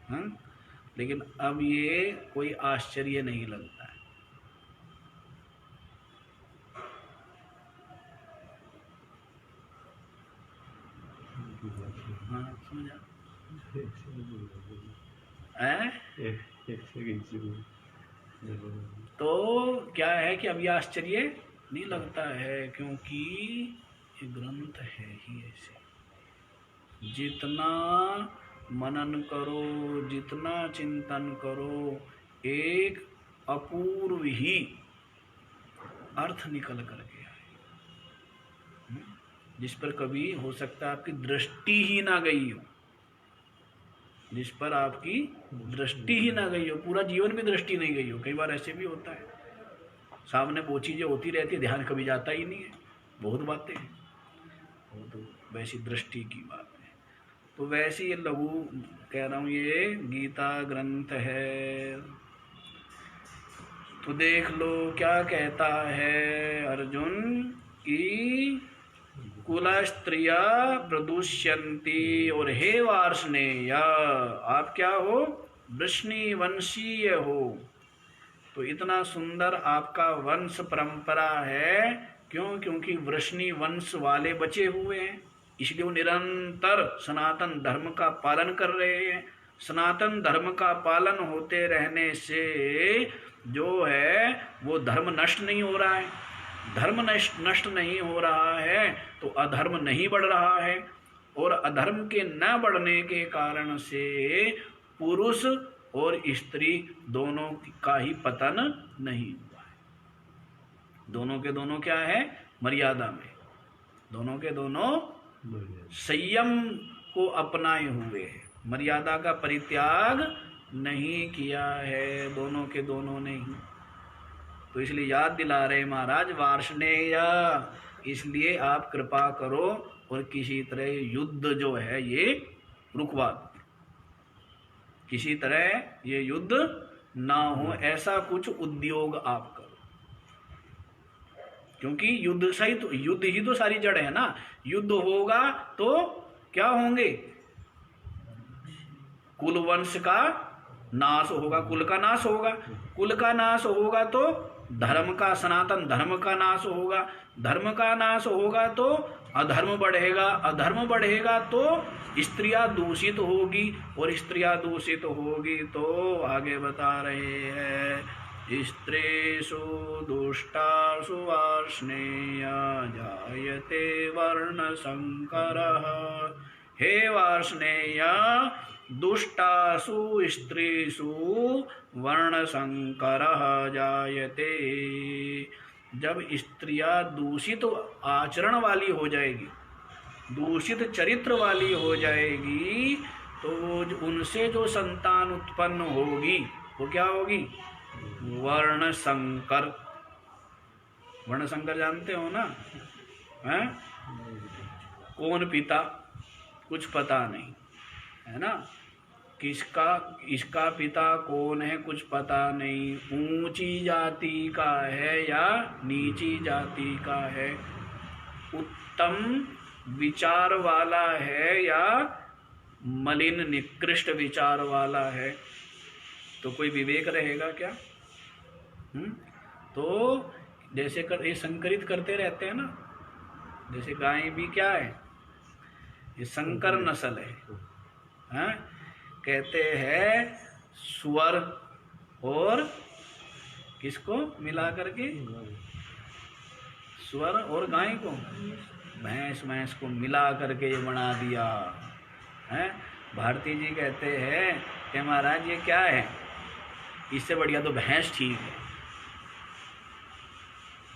हाँ? लेकिन अब ये कोई आश्चर्य नहीं लगता है। हाँ समझा? तो क्या है कि अब ये आश्चर्य नहीं लगता है, क्योंकि ये ग्रंथ है ही ऐसे। जितना मनन करो, जितना चिंतन करो, एक अपूर्व ही अर्थ निकल करके आए, जिस पर कभी हो सकता है आपकी दृष्टि ही ना गई हो, जिस पर आपकी दृष्टि ही ना गई हो, पूरा जीवन भी दृष्टि नहीं गई हो। कई बार ऐसे भी होता है, सामने वो चीज़ें होती रहती है, ध्यान कभी जाता ही नहीं है, बहुत बातें हैं, वो तो वैसी दृष्टि की बात है। तो वैसे ये लघु कह रहा हूँ, ये गीता ग्रंथ है। तो देख लो क्या कहता है अर्जुन कि कुल स्त्रिया प्रदुष्यंती, और हे वार्ष्णेय आप क्या हो, वृष्णि वंशीय हो। तो इतना सुंदर आपका वंश परंपरा है, क्यों? क्योंकि वृष्णि वंश वाले बचे हुए हैं, इसलिए वो निरंतर सनातन धर्म का पालन कर रहे हैं। सनातन धर्म का पालन होते रहने से जो है वो धर्म नष्ट नहीं हो रहा है। धर्म नष्ट नहीं हो रहा है तो अधर्म नहीं बढ़ रहा है, और अधर्म के न बढ़ने के कारण से पुरुष और स्त्री दोनों का ही पतन नहीं हुआ है। दोनों के दोनों क्या है, मर्यादा में, दोनों के दोनों संयम को अपनाए हुए हैं, मर्यादा का परित्याग नहीं किया है, दोनों के दोनों ने ही। तो इसलिए याद दिला रहे महाराज वार्ष्णेय, इसलिए आप कृपा करो और किसी तरह युद्ध जो है ये रुकवा दो, किसी तरह ये युद्ध ना हो, ऐसा कुछ उद्योग आप करो। क्योंकि युद्ध ही तो सारी जड़ है ना। युद्ध होगा तो क्या होंगे, कुल वंश का नाश होगा, कुल का नाश होगा, कुल का नाश होगा तो धर्म का, सनातन धर्म का नाश होगा, धर्म का नाश होगा तो अधर्म बढ़ेगा, अधर्म बढ़ेगा तो स्त्रियां दूषित होगी, और स्त्रियां दूषित होगी तो आगे बता रहे हैं स्त्रीषु दुष्टासु वार्ष्णेय जायते वर्ण संकरः। हे वार्ष्णेय दुष्टासु स्त्रीषु वर्ण संकरः जायते। जब स्त्रियां दूषित आचरण वाली हो जाएगी, दूषित चरित्र वाली हो जाएगी, तो उनसे जो संतान उत्पन्न होगी वो क्या होगी, वर्ण संकर। वर्ण संकर जानते हो ना, हैं? कौन पिता कुछ पता नहीं है ना, किसका इसका पिता कौन है कुछ पता नहीं, ऊंची जाति का है या नीची जाति का है, उत्तम विचार वाला है या मलिन निकृष्ट विचार वाला है, तो कोई विवेक रहेगा क्या? तो जैसे ये संकरित करते रहते हैं ना, जैसे गाय भी क्या है, ये संकर नस्ल है, हाँ? कहते हैं सुअर और किसको मिला करके, सुअर और गाय को, भैंस को मिला करके ये बना दिया है। भारती जी कहते हैं कि महाराज ये क्या है, इससे बढ़िया तो भैंस ठीक है।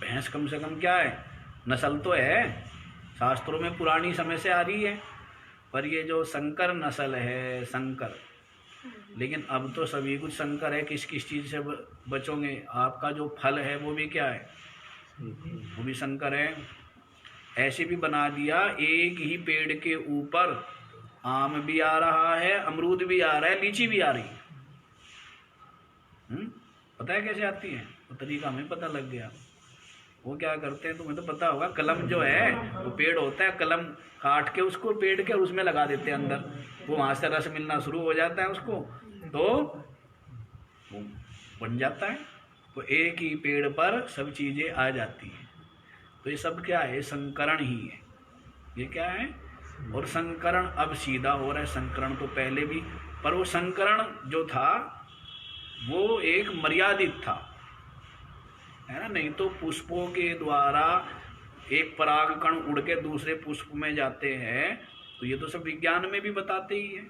भैंस कम से कम क्या है, नस्ल तो है, शास्त्रों में पुरानी समय से आ रही है, पर ये जो संकर नस्ल है, संकर लेकिन अब तो सभी कुछ संकर है, किस किस चीज़ से बचोगे? आपका जो फल है वो भी क्या है? वो भी संकर है। ऐसे भी बना दिया, एक ही पेड़ के ऊपर आम भी आ रहा है, अमरूद भी आ रहा है, लीची भी आ रही है। पता है कैसे आती है? वो तरीका हमें पता लग गया। वो क्या करते हैं तुम्हें तो पता होगा, कलम जो है वो पेड़ होता है, कलम काट के उसको पेड़ के और उसमें लगा देते हैं अंदर, वो वहां से रस मिलना शुरू हो जाता है उसको, तो वो बन जाता है। तो एक ही पेड़ पर सब चीजें आ जाती हैं। तो ये सब क्या है? संकरण ही है। ये क्या है? और संकरण अब सीधा हो रहा है। संकरण तो पहले भी, पर वो संकरण जो था वो एक मर्यादित था, है ना। नहीं तो पुष्पों के द्वारा एक परागकण उड़ के दूसरे पुष्प में जाते हैं, तो ये तो सब विज्ञान में भी बताते ही है।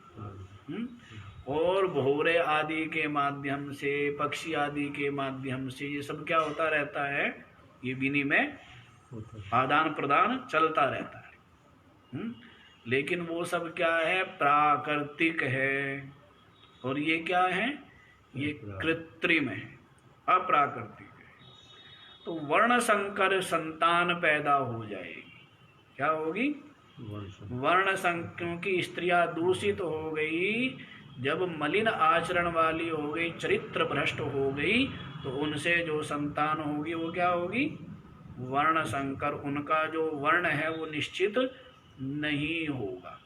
और भौरे आदि के माध्यम से, पक्षी आदि के माध्यम से ये सब क्या होता रहता है? ये विनिमय, आदान प्रदान चलता रहता है। लेकिन वो सब क्या है? प्राकृतिक है। और ये क्या है? ये कृत्रिम है, अप्राकृतिक है। तो वर्ण संकर संतान पैदा हो जाएगी। क्या होगी? वर्ण संकर, क्योंकि स्त्रियां दूषित हो गई, जब मलिन आचरण वाली हो गई, चरित्र भ्रष्ट हो गई, तो उनसे जो संतान होगी वो क्या होगी? वर्ण संकर। उनका जो वर्ण है वो निश्चित नहीं होगा,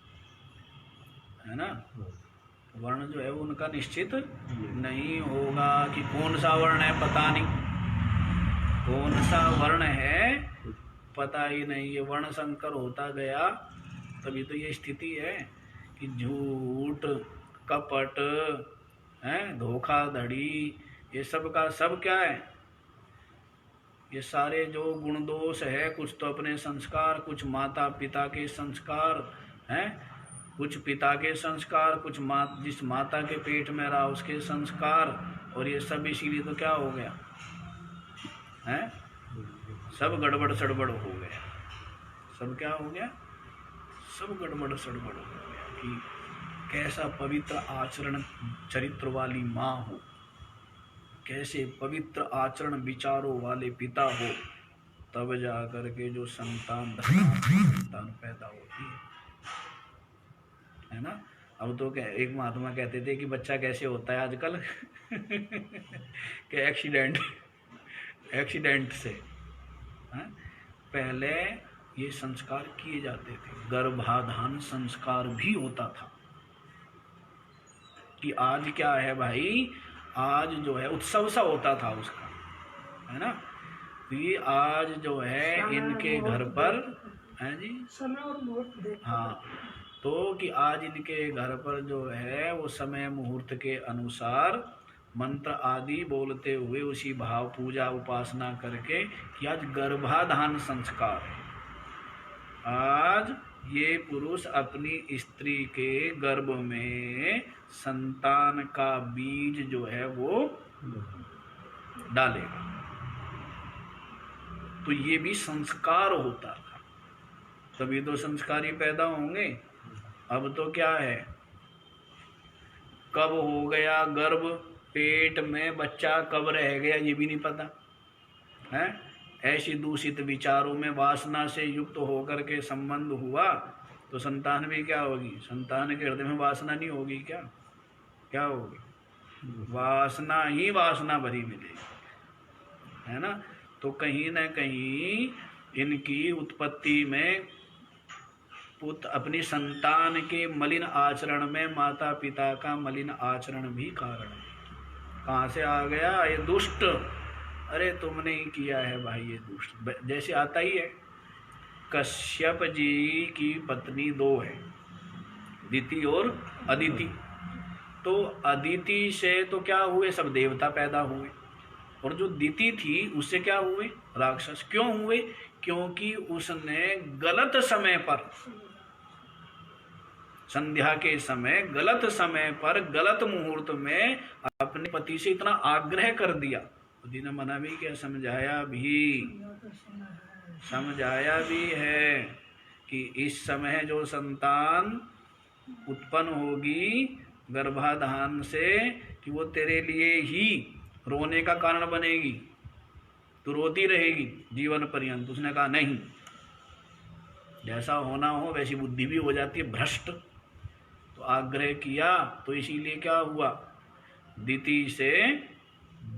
है ना। वर्ण जो है वो उनका निश्चित नहीं होगा कि कौन सा वर्ण है पता नहीं, कौन सा वर्ण है पता ही नहीं। ये वर्ण संकर होता गया, तभी तो ये स्थिति है कि झूठ, कपट, है, धोखाधड़ी, ये सब का सब क्या है? ये सारे जो गुण दोष है, कुछ तो अपने संस्कार, कुछ माता पिता के संस्कार हैं, कुछ पिता के संस्कार, कुछ जिस माता के पेट में रहा उसके संस्कार, और ये सब इसीलिए तो क्या हो गया है? सब गड़बड़ सड़बड़ हो गया। सब क्या हो गया? सब गड़बड़ सड़बड़ हो गया कि कैसा पवित्र आचरण चरित्र वाली माँ हो, कैसे पवित्र आचरण विचारों वाले पिता हो, तब जा करके जो संतान पैदा होती है ना। अब तो क्या, एक महात्मा कहते थे कि बच्चा कैसे होता है आजकल कि एक्सीडेंट से। है? पहले ये संस्कार किए जाते थे, गर्भाधान संस्कार भी होता था। कि आज क्या है भाई, आज जो है उत्सव सा होता था उसका, है ना। कि आज जो है इनके घर पर, है जी, हाँ, तो कि आज इनके घर पर जो है वो समय मुहूर्त के अनुसार मंत्र आदि बोलते हुए उसी भाव पूजा उपासना करके कि आज गर्भाधान संस्कार है। आज ये पुरुष अपनी स्त्री के गर्भ में संतान का बीज जो है वो डालेगा। तो ये भी संस्कार होता था, तभी तो संस्कारी पैदा होंगे। अब तो क्या है, कब हो गया गर्भ, पेट में बच्चा कब रह गया ये भी नहीं पता है। ऐसी दूषित विचारों में वासना से युक्त होकर के संबंध हुआ, तो संतान भी क्या होगी? संतान के हृदय में वासना नहीं होगी क्या? क्या होगी? वासना ही वासना भरी मिलेगी, है ना। तो कहीं न कहीं इनकी उत्पत्ति में अपनी संतान के मलिन आचरण में माता पिता का मलिन आचरण भी कारण है। कहाँ से आ गया? ये दुष्ट, अरे तुमने ही किया है भाई ये दुष्ट। जैसे आता ही है, कश्यप जी की पत्नी दो है, दिति और अदिति। तो अदिति से तो क्या हुए? सब देवता पैदा हुए, और जो दिति थी उससे क्या हुए? राक्षस। क्यों हुए? क्योंकि उसने गलत समय पर, संध्या के समय, गलत समय पर, गलत मुहूर्त में अपने पति से इतना आग्रह कर दिया। पति ने मना भी किया, समझाया भी है कि इस समय जो संतान उत्पन्न होगी गर्भाधान से कि वो तेरे लिए ही रोने का कारण बनेगी, तो रोती रहेगी जीवन पर्यंत। उसने कहा नहीं, जैसा होना हो वैसी बुद्धि भी हो जाती है भ्रष्ट। तो आग्रह किया, तो इसीलिए क्या हुआ, दिति से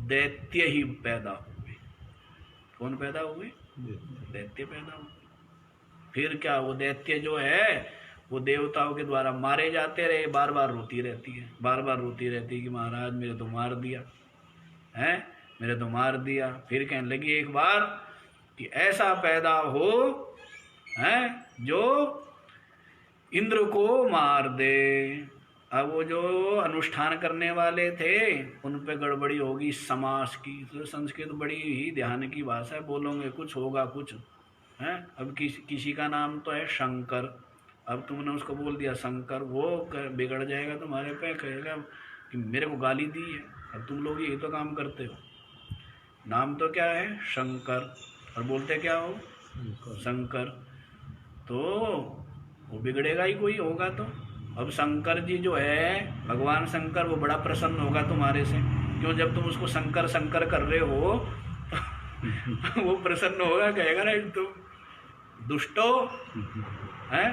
दैत्य ही पैदा हुए। कौन पैदा हुए? दैत्य पैदा हुए। फिर क्या, वो दैत्य जो है वो देवताओं के द्वारा मारे जाते रहे। बार बार रोती रहती है, बार बार रोती रहती है कि महाराज मेरे तो मार दिया है, मेरे तो मार दिया। फिर कहने लगी एक बार कि ऐसा पैदा हो है जो इंद्र को मार दे। अब वो जो अनुष्ठान करने वाले थे उन पे गड़बड़ी होगी समास की। तो संस्कृत बड़ी ही ध्यान की भाषा है, बोलोगे कुछ होगा कुछ है। अब किसी का नाम तो है शंकर, अब तुमने उसको बोल दिया शंकर, वो बिगड़ जाएगा तुम्हारे पे, कहेगा कि मेरे को गाली दी है। अब तुम लोग यही तो काम करते हो, नाम तो क्या है शंकर और बोलते क्या हो शंकर, तो वो बिगड़ेगा ही कोई होगा तो। अब शंकर जी जो है भगवान शंकर, वो बड़ा प्रसन्न होगा तुम्हारे से, क्यों, जब तुम उसको शंकर शंकर कर रहे हो वो प्रसन्न होगा, कहेगा ना तुम दुष्टो है।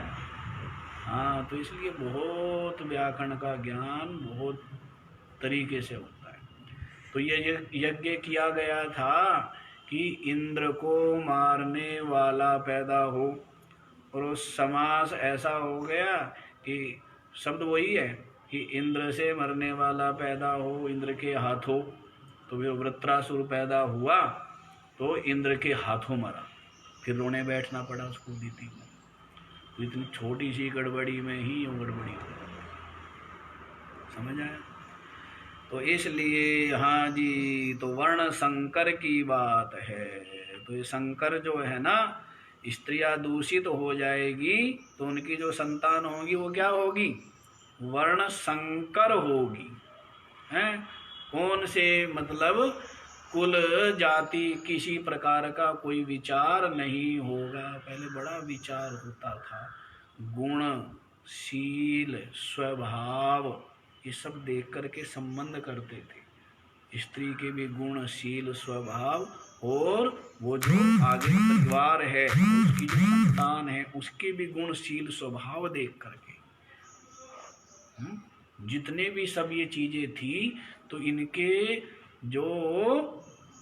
हाँ, तो इसलिए बहुत व्याकरण का ज्ञान बहुत तरीके से होता है। तो ये यज्ञ किया गया था कि इंद्र को मारने वाला पैदा हो, और वो समास ऐसा हो गया कि शब्द वही है कि इंद्र से मरने वाला पैदा हो इंद्र के हाथों। तो फिर वृत्रासुर पैदा हुआ तो इंद्र के हाथों मरा, फिर रोने बैठना पड़ा उसको दिति को। तो इतनी छोटी सी गड़बड़ी में ही वो गड़बड़ी हो, समझ आया। तो इसलिए हाँ जी, तो वर्ण संकर की बात है। तो ये संकर जो है ना, स्त्रियां दूषित हो जाएगी तो उनकी जो संतान होगी वो क्या होगी, वर्ण संकर होगी। हैं, कौन से, मतलब कुल जाति किसी प्रकार का कोई विचार नहीं होगा। पहले बड़ा विचार होता था, गुण शील स्वभाव ये सब देख करके संबंध करते थे। स्त्री के भी गुण शील स्वभाव, और वो जो आगे परिवार है उसकी जो संतान है उसके भी गुण शील स्वभाव देख करके जितने भी सब ये चीजें थी, तो इनके जो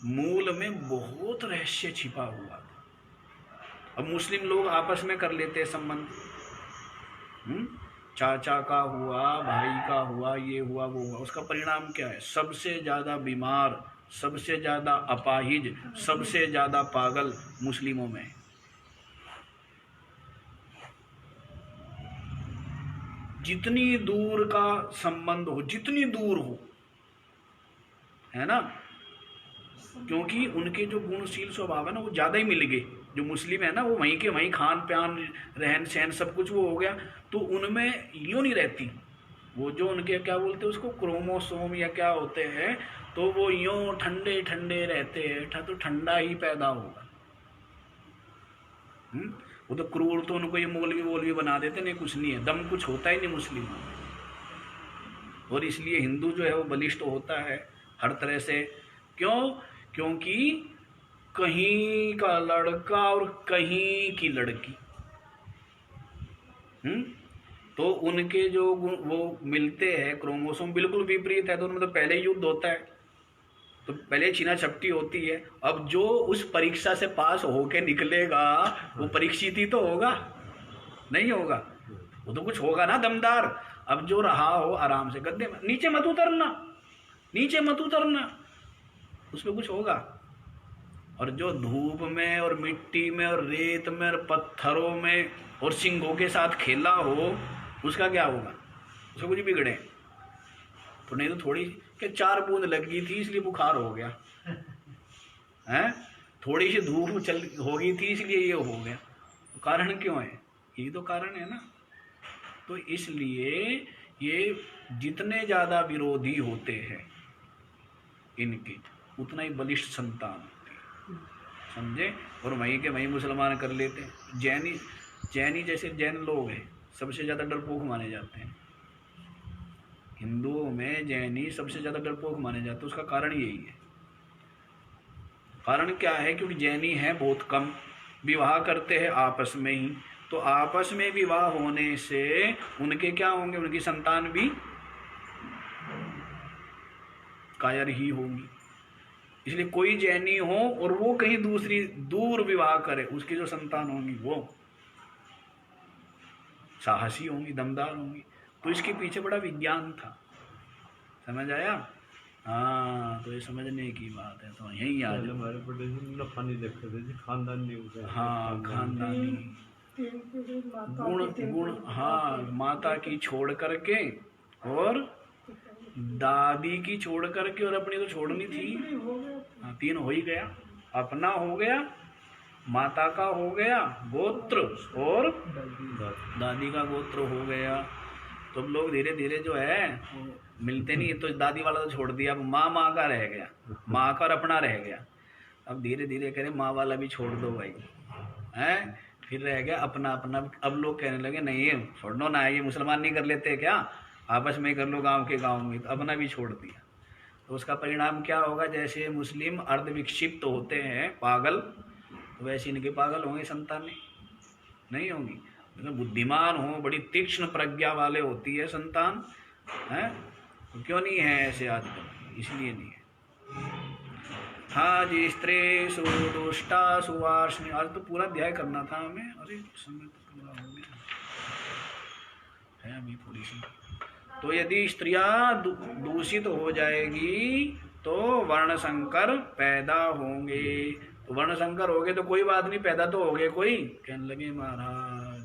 मूल में बहुत रहस्य छिपा हुआ था। अब मुस्लिम लोग आपस में कर लेते हैं संबंध, चाचा का हुआ, भाई का हुआ, ये हुआ वो हुआ, उसका परिणाम क्या है, सबसे ज्यादा बीमार, सबसे ज्यादा अपाहिज, सबसे ज्यादा पागल मुस्लिमों में। जितनी दूर का संबंध हो, जितनी दूर हो, है ना, क्योंकि उनके जो गुणशील स्वभाव है ना वो ज्यादा ही मिल गए। जो मुस्लिम है ना वो वहीं के वहीं खान पान रहन सहन सब कुछ वो हो गया, तो उनमें यूं नहीं रहती। वो जो उनके क्या बोलते हैं उसको, क्रोमोसोम या क्या होते हैं, तो वो यूं ठंडे ठंडे रहते हैं, तो ठंडा ही पैदा होगा। वो तो क्रूर, तो उनको ये मौलवी बना देते, नहीं कुछ नहीं है, दम कुछ होता ही नहीं मुस्लिम में। और इसलिए हिंदू जो है वो बलिष्ठ होता है हर तरह से। क्यों? क्योंकि कहीं का लड़का और कहीं की लड़की, तो उनके जो वो मिलते हैं, क्रोमोसोम बिल्कुल विपरीत है, तो उनमें तो पहले युद्ध होता है, तो पहले छीना झपटी होती है। अब जो उस परीक्षा से पास होके निकलेगा वो परीक्षित ही तो होगा, नहीं होगा, वो तो कुछ होगा ना दमदार। अब जो रहा हो आराम से गद्दे में, नीचे मत उतरना, नीचे मत उतरना, उसमें कुछ होगा। और जो धूप में और मिट्टी में और रेत में और पत्थरों में और सिंगों के साथ खेला हो, उसका क्या होगा, उसको कुछ बिगड़े तो नहीं। तो थोड़ी के 4 बूंद लगी थी इसलिए बुखार हो गया है, थोड़ी सी धूप चल होगी थी इसलिए ये हो गया, तो कारण क्यों है, यही तो कारण है ना। तो इसलिए ये जितने ज्यादा विरोधी होते हैं इनके, उतना ही बलिष्ठ संतान होती है, समझे। और वहीं के वहीं मुसलमान कर लेते हैं। जैनी जैसे जैन लोग हैं सबसे ज्यादा डरपोक माने जाते हैं, हिंदुओं में जैनी सबसे ज़्यादा डरपोक माने जाते हैं। उसका कारण यही है। कारण क्या है? क्योंकि जैनी है बहुत कम, विवाह करते हैं आपस में ही, तो आपस में विवाह होने से उनके क्या होंगे? उनकी संतान भी कायर ही होगी। इसलिए कोई जैनी हो और वो कहीं दूर विवाह करे, उसकी जो संतान होंगी वो साहसी होंगी, दमदार होंगी। तो इसके पीछे बड़ा विज्ञान था। समझ आया? हाँ, तो ये समझने की बात है। तो यही आज हमारे बड़े नफा नहीं देखते थे जी, खानदानी हो गया। हाँ, खानदानी गुण। हाँ, माता की छोड़ करके और दादी की छोड़ करके और अपनी तो छोड़नी थी। हाँ, 3 हो ही गया। अपना हो गया, माता का हो गया गोत्र और दादी का गोत्र हो गया। तो अब लोग धीरे धीरे जो है मिलते नहीं, तो दादी वाला तो छोड़ दिया, अब माँ का रह गया, माँ का और अपना रह गया। अब धीरे धीरे कह रहे माँ वाला भी छोड़ दो भाई, हैं? फिर रह गया अपना अपना। अब लोग कहने लगे नहीं ये छोड़ दो ना, ये मुसलमान नहीं कर लेते क्या, आपस में कर लो गांव के गांव में। तो अपना भी छोड़ दिया। तो उसका परिणाम क्या होगा? जैसे मुस्लिम अर्धविक्षिप्त होते हैं, पागल, तो वैसे इनके पागल होंगे संतानें, नहीं होंगी। मतलब बुद्धिमान हो, बड़ी तीक्ष्ण प्रज्ञा वाले होती है संतान, है? तो क्यों नहीं है ऐसे आजकल? इसलिए नहीं है। हाँ जी, स्त्रीषु दुष्टासु वार्ष्णि। आज तो पूरा अध्याय करना था हमें। अरे समय तो पूरा हो गया है अभी थोड़ी सी। तो यदि स्त्रियां दूषित हो जाएगी तो वर्ण संकर पैदा होंगे। तो वर्ण संकर हो गए तो कोई बात नहीं, पैदा तो हो गए कोई। कहने लगे महाराज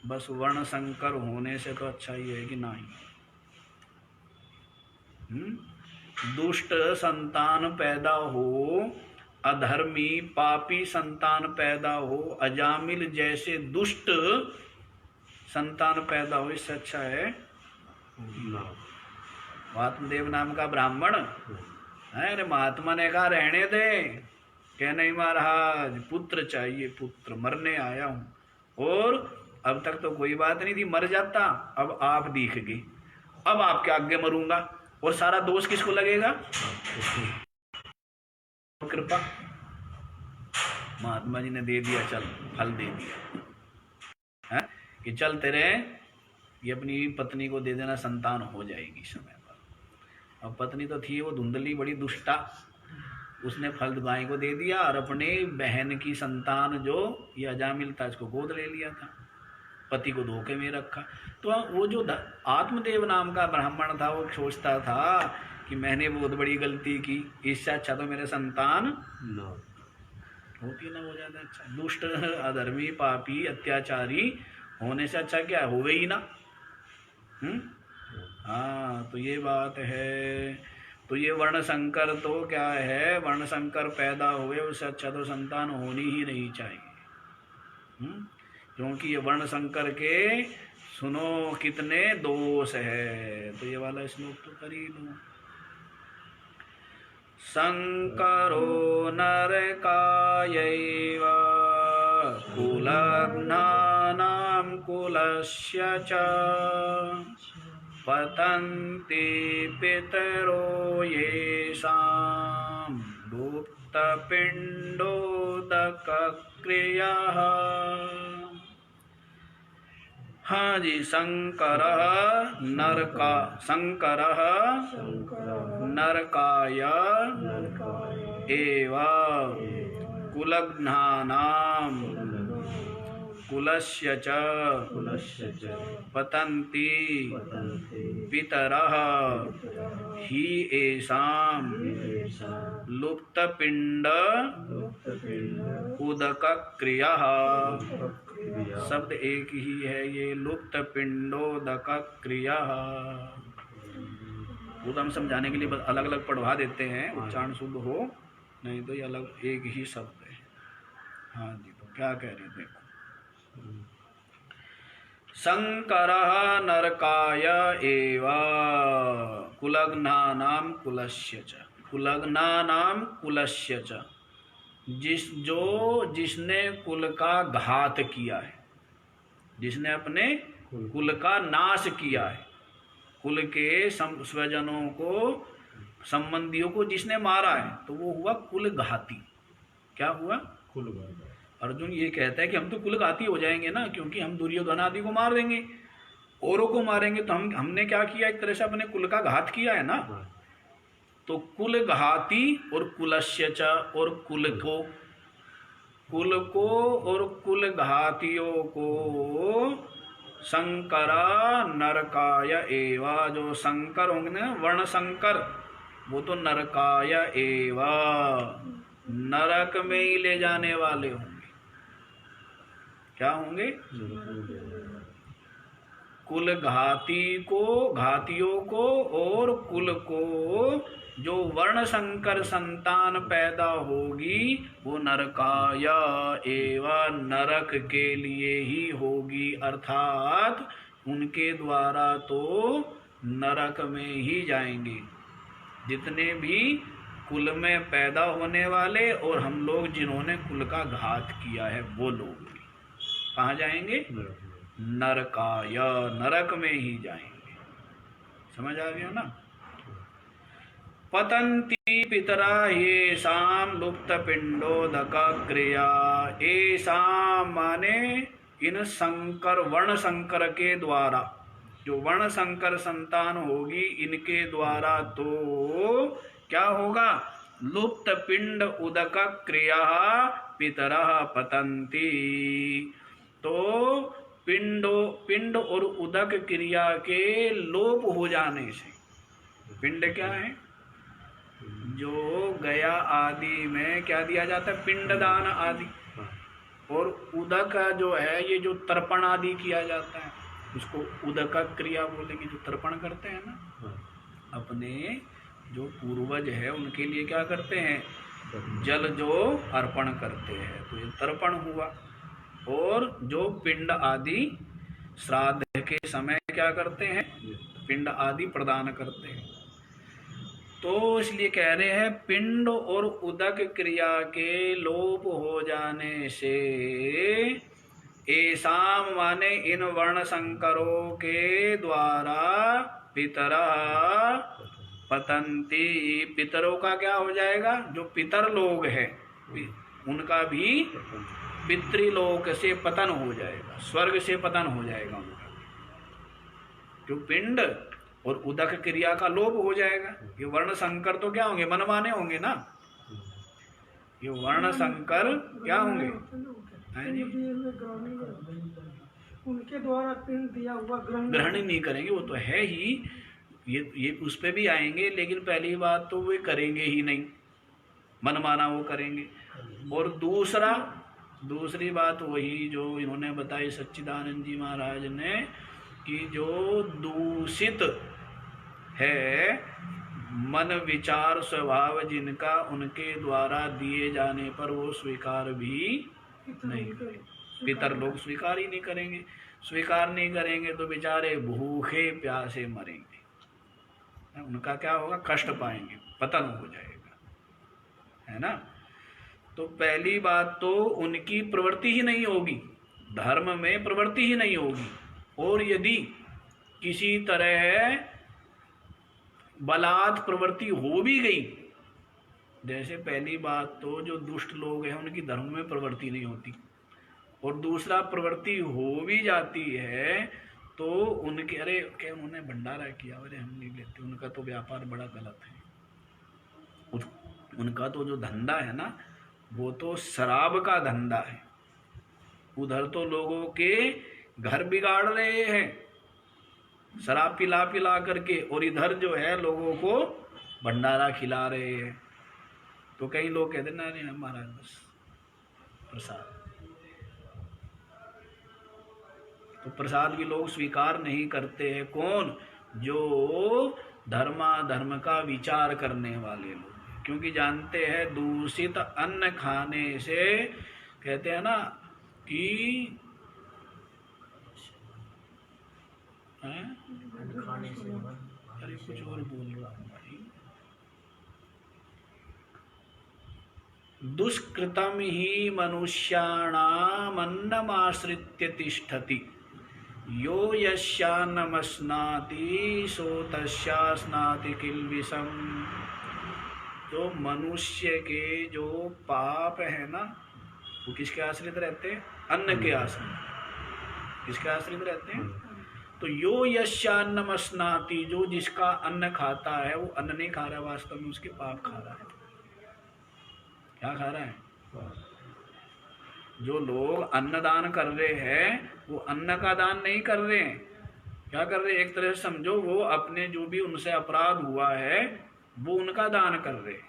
बस वर्ण संकर होने से तो अच्छा ही है कि नहीं। दुष्ट संतान पैदा हो, अधर्मी पापी संतान पैदा हो, अजामिल जैसे दुष्ट संतान पैदा हो, इससे अच्छा है आत्मदेव नाम का ब्राह्मण है। अरे महात्मा ने कहा रहने दे, कह नहीं महाराज पुत्र चाहिए, पुत्र, मरने आया हूं। और अब तक तो कोई बात नहीं थी, मर जाता, अब आप दिख गए, अब आपके आगे मरूंगा। और सारा दोष किसको लगेगा? कृपा महात्मा जी ने दे दिया, चल फल दे दिया है कि चल तेरे ये अपनी पत्नी को दे देना, संतान हो जाएगी समय पर। अब पत्नी तो थी वो धुंधली, बड़ी दुष्टा, उसने फल गाय को दे दिया और अपने बहन की संतान जो ये अजामिल था इसको गोद ले लिया था, पति को धोखे में रखा। तो वो जो आत्मदेव नाम का ब्राह्मण था वो सोचता था कि मैंने बहुत बड़ी गलती की, इससे अच्छा तो मेरे संतान होती ना हो जाता। अच्छा, दुष्ट अधर्मी पापी अत्याचारी होने से अच्छा क्या हो गई ना। हाँ, तो ये बात है। तो ये वर्ण संकर तो क्या है? वर्ण संकर पैदा हुए, उससे अच्छा तो संतान होनी ही नहीं चाहिए। क्योंकि ये वर्ण संकर के सुनो कितने दोष है। तो ये वाला श्लोक तो कर ही लो। संकरो नरकायैव कुलघ्नानां कुलस्य च पतन्ति पितरो येषां लुप्तपिण्डोदकक्रियः। हाँ जी, शंकरः नरकाय एव कुलघ्नानां कुलस्य च पतन्ति पितरः हि येषां लुप्तपिण्ड उदकक्रियः। शब्द एक ही है ये, लुप्त पिंडोदक क्रिया। वो तो हम समझाने के लिए अलग अलग पढ़वा देते हैं, उच्चारण शुद्ध हो, नहीं तो ये अलग एक ही शब्द है। हाँ जी, तो क्या कह रहे थे? शंकरः नरकाय एव कुलघ्नानां कुलस्य च। कुलघ्नानां कुलस्य च, जिसने कुल का घात किया है, जिसने अपने कुल का नाश किया है। कुल के स्वजनों को, संबंधियों को जिसने मारा है तो वो हुआ कुल घाती। क्या हुआ? कुल घाती। अर्जुन ये कहता है कि हम तो कुल घाती हो जाएंगे ना, क्योंकि हम दुर्योधन आदि को मार देंगे, औरों को मारेंगे, तो हमने क्या किया? एक तरह से अपने कुल का घात किया है ना। तो कुल घाती और कुलस्य च, और कुल को और कुल घातियों को शंकरा नरकाय एवा, जो शंकर होंगे ना, वर्ण शंकर, वो तो नरकाय एवा, नरक में ही ले जाने वाले होंगे। क्या होंगे? कुल घाती को, घातियों को, और कुल को जो वर्ण संकर संतान पैदा होगी वो नरकाय एवं, नरक के लिए ही होगी, अर्थात उनके द्वारा तो नरक में ही जाएंगे। जितने भी कुल में पैदा होने वाले और हम लोग जिन्होंने कुल का घात किया है वो लोग कहाँ जाएंगे? नरकाय, नरक में ही जाएंगे। समझ आ गया ना? पतंती पितरा येषां लुप्त पिंडोदक क्रिया, येषां माने इन संकर, वर्ण संकर के द्वारा, जो वर्ण संकर संतान होगी इनके द्वारा तो क्या होगा? लुप्त पिंड उदक क्रिया पितरः पतंती। तो पिंड और उदक क्रिया के लोप हो जाने से, पिंड क्या है? जो गया आदि में क्या दिया जाता है? पिंडदान आदि। और उदक जो है, ये जो तर्पण आदि किया जाता है उसको उदक क्रिया बोलेंगे। जो तर्पण करते हैं ना, अपने जो पूर्वज है उनके लिए क्या करते हैं? जल जो अर्पण करते हैं, तो ये तर्पण हुआ। और जो पिंड आदि श्राद्ध के समय क्या करते हैं? पिंड आदि प्रदान करते हैं। तो इसलिए कह रहे हैं पिंड और उदक क्रिया के लोप हो जाने से, एसाम माने इन वर्ण संकरों के द्वारा, पितरा पतंती, पितरों का क्या हो जाएगा? जो पितर लोग हैं उनका भी पितृलोक से पतन हो जाएगा, स्वर्ग से पतन हो जाएगा उनका। जो पिंड और उदक क्रिया का लोप हो जाएगा। ये वर्ण संकर तो क्या होंगे? मनमाने होंगे ना। ये वर्ण संकर क्या होंगे? उनके द्वारा पिंड दिया हुआ ग्रहण नहीं करेंगे, वो तो है ही। ये उस पे भी आएंगे, लेकिन पहली बात तो वे करेंगे ही नहीं, मनमाना वो करेंगे। और दूसरी बात वही जो इन्होंने बताई सच्चिदानंद जी महाराज ने, कि जो दूषित है मन विचार स्वभाव जिनका, उनके द्वारा दिए जाने पर वो स्वीकार भी नहीं करेंगे। पितर लोग स्वीकार ही नहीं करेंगे। स्वीकार नहीं करेंगे तो बेचारे भूखे प्यासे मरेंगे। उनका क्या होगा? कष्ट पाएंगे, पतन हो जाएगा, है ना। तो पहली बात तो उनकी प्रवृत्ति ही नहीं होगी, धर्म में प्रवृत्ति ही नहीं होगी। और यदि किसी तरह बलात् प्रवृत्ति हो भी गई, जैसे पहली बात तो जो दुष्ट लोग हैं उनकी धर्म में प्रवृत्ति नहीं होती, और दूसरा प्रवृत्ति हो भी जाती है तो उनके, अरे क्या उन्होंने भंडारा किया, अरे हम नहीं लेते, उनका तो व्यापार बड़ा गलत है। उनका तो जो धंधा है ना वो तो शराब का धंधा है। उधर तो लोगों के घर बिगाड़ रहे हैं शराब पिला पिला करके, और इधर जो है लोगों को भंडारा खिला रहे हैं। तो कई लोग कहते ना, नहीं महाराज बस प्रसाद, तो प्रसाद भी लोग स्वीकार नहीं करते हैं। कौन? जो धर्म का विचार करने वाले लोग, क्योंकि जानते हैं दूषित अन्न खाने से, कहते हैं ना कि खाने से, अरे कुछ और बोल रहा हूँ भाई, दुष्कृतम ही मनुष्याणाम अन्नमाश्रित्य तिष्ठति, यो यस्यान्नमश्नाति सो तस्यास्नाति किल्बिषम्। जो मनुष्य के जो पाप है ना, वो किसके आश्रित रहते हैं? अन्न के आश्रित। किसके आश्रित रहते हैं? तो यो यस्यान्नमश्नाति, जो जिसका अन्न खाता है, वो अन्न नहीं खा रहा, वास्तव में उसके पाप खा रहा है। क्या खा रहा है? जो लोग अन्नदान कर रहे हैं, वो अन्न का दान नहीं कर रहे हैं। क्या कर रहे हैं? एक तरह से समझो, वो अपने जो भी उनसे अपराध हुआ है वो उनका दान कर रहे हैं।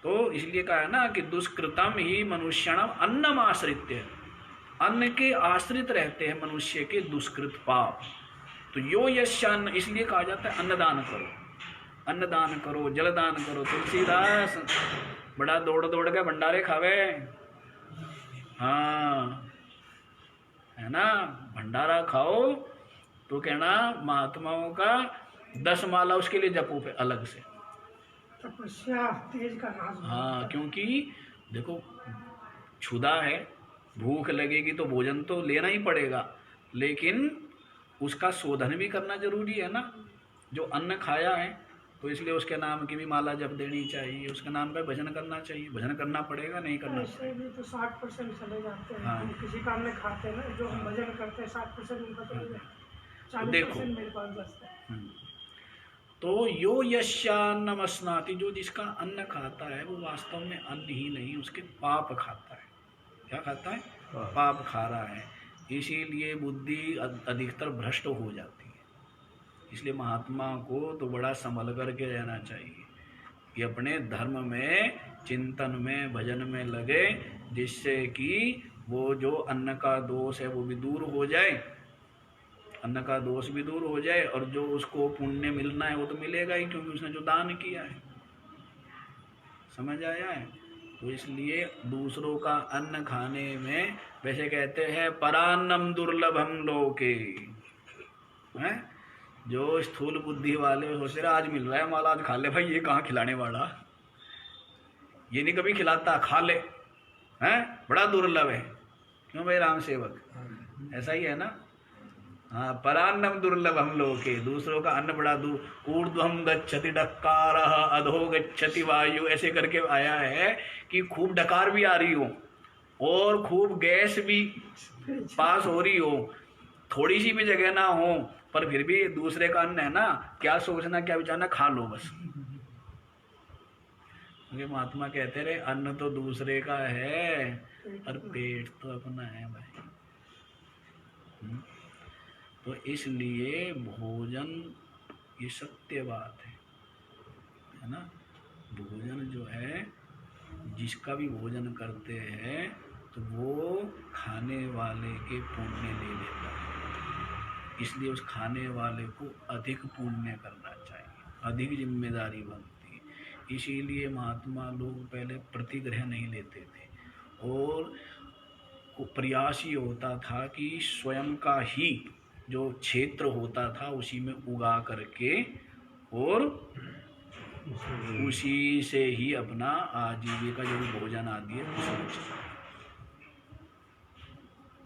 तो इसलिए कहा है ना कि दुष्कृतम ही मनुष्यणम अन्नम आश्रित्य, अन्न के आश्रित रहते हैं मनुष्य के दुष्कृत पाप। तो यो यशान्न, इसलिए कहा जाता है अन्नदान करो, अन्नदान करो, जलदान करो। तुलसीदास बड़ा दौड़ दौड़ के भंडारे खावे, हाँ है ना, भंडारा खाओ तो कहना महात्माओं का 10 माला उसके लिए जपो पे अलग से। तपस्या तेज का राज। हाँ, क्योंकि देखो क्षुधा है, भूख लगेगी तो भोजन तो लेना ही पड़ेगा, लेकिन उसका शोधन भी करना जरूरी है ना। जो अन्न खाया है तो इसलिए उसके नाम की भी माला जप देनी चाहिए, उसके नाम का भजन करना चाहिए। भजन करना पड़ेगा, नहीं करना ऐसे भी तो 60% चले जाते हैं। हाँ। हम किसी काम में खाते हैं ना, जो हम भजन करते हैं 60% उनका चले जाता है, 40% मेरे पास बचता है। तो यो यस्यान्नमश्नाति, जो जिसका अन्न खाता है वो वास्तव में अन्न ही नहीं, उसके पाप खाता है। क्या खाता है? पाप खा रहा है। इसीलिए बुद्धि अधिकतर भ्रष्ट हो जाती है। इसलिए महात्मा को तो बड़ा संभल करके रहना चाहिए कि अपने धर्म में, चिंतन में, भजन में लगे, जिससे कि वो जो अन्न का दोष है वो भी दूर हो जाए, अन्न का दोष भी दूर हो जाए, और जो उसको पुण्य मिलना है वो तो मिलेगा ही, क्योंकि उसने जो दान किया है। समझ आया है? तो इसलिए दूसरों का अन्न खाने में, वैसे कहते हैं परान्नम दुर्लभम लोके, हैं? जो स्थूल बुद्धि वाले होते हैं, आज मिल रहा है माला, आज खा ले भाई, ये कहाँ खिलाने वाला, ये नहीं कभी खिलाता, खा ले, हैं? बड़ा दुर्लभ है। क्यों भाई राम सेवक? ऐसा ही है ना। हाँ, परान्नम दुर्लभ हम लोग के, दूसरों का अन्न बड़ा दूर। ऊर्ध्वम गच्छति डकारः अधो गच्छति वायु, ऐसे करके आया है कि खूब डकार भी आ रही हो और खूब गैस भी पास हो रही हो, थोड़ी सी भी जगह ना हो, पर फिर भी दूसरे का अन्न है ना, क्या सोचना, क्या विचारना, खा लो बस। क्योंकि महात्मा कहते रहे अन्न तो दूसरे का है पर पेट तो अपना है भाई। तो इसलिए भोजन, ये सत्य बात है ना। भोजन जो है, जिसका भी भोजन करते हैं तो वो खाने वाले के पुण्य ले लेता है। इसलिए उस खाने वाले को अधिक पुण्य करना चाहिए, अधिक जिम्मेदारी बनती है। इसीलिए महात्मा लोग पहले प्रतिग्रह नहीं लेते थे, और प्रयास ही होता था कि स्वयं का ही जो क्षेत्र होता था उसी में उगा करके और उसी से ही अपना आजीविका जो भी भोजन आदि है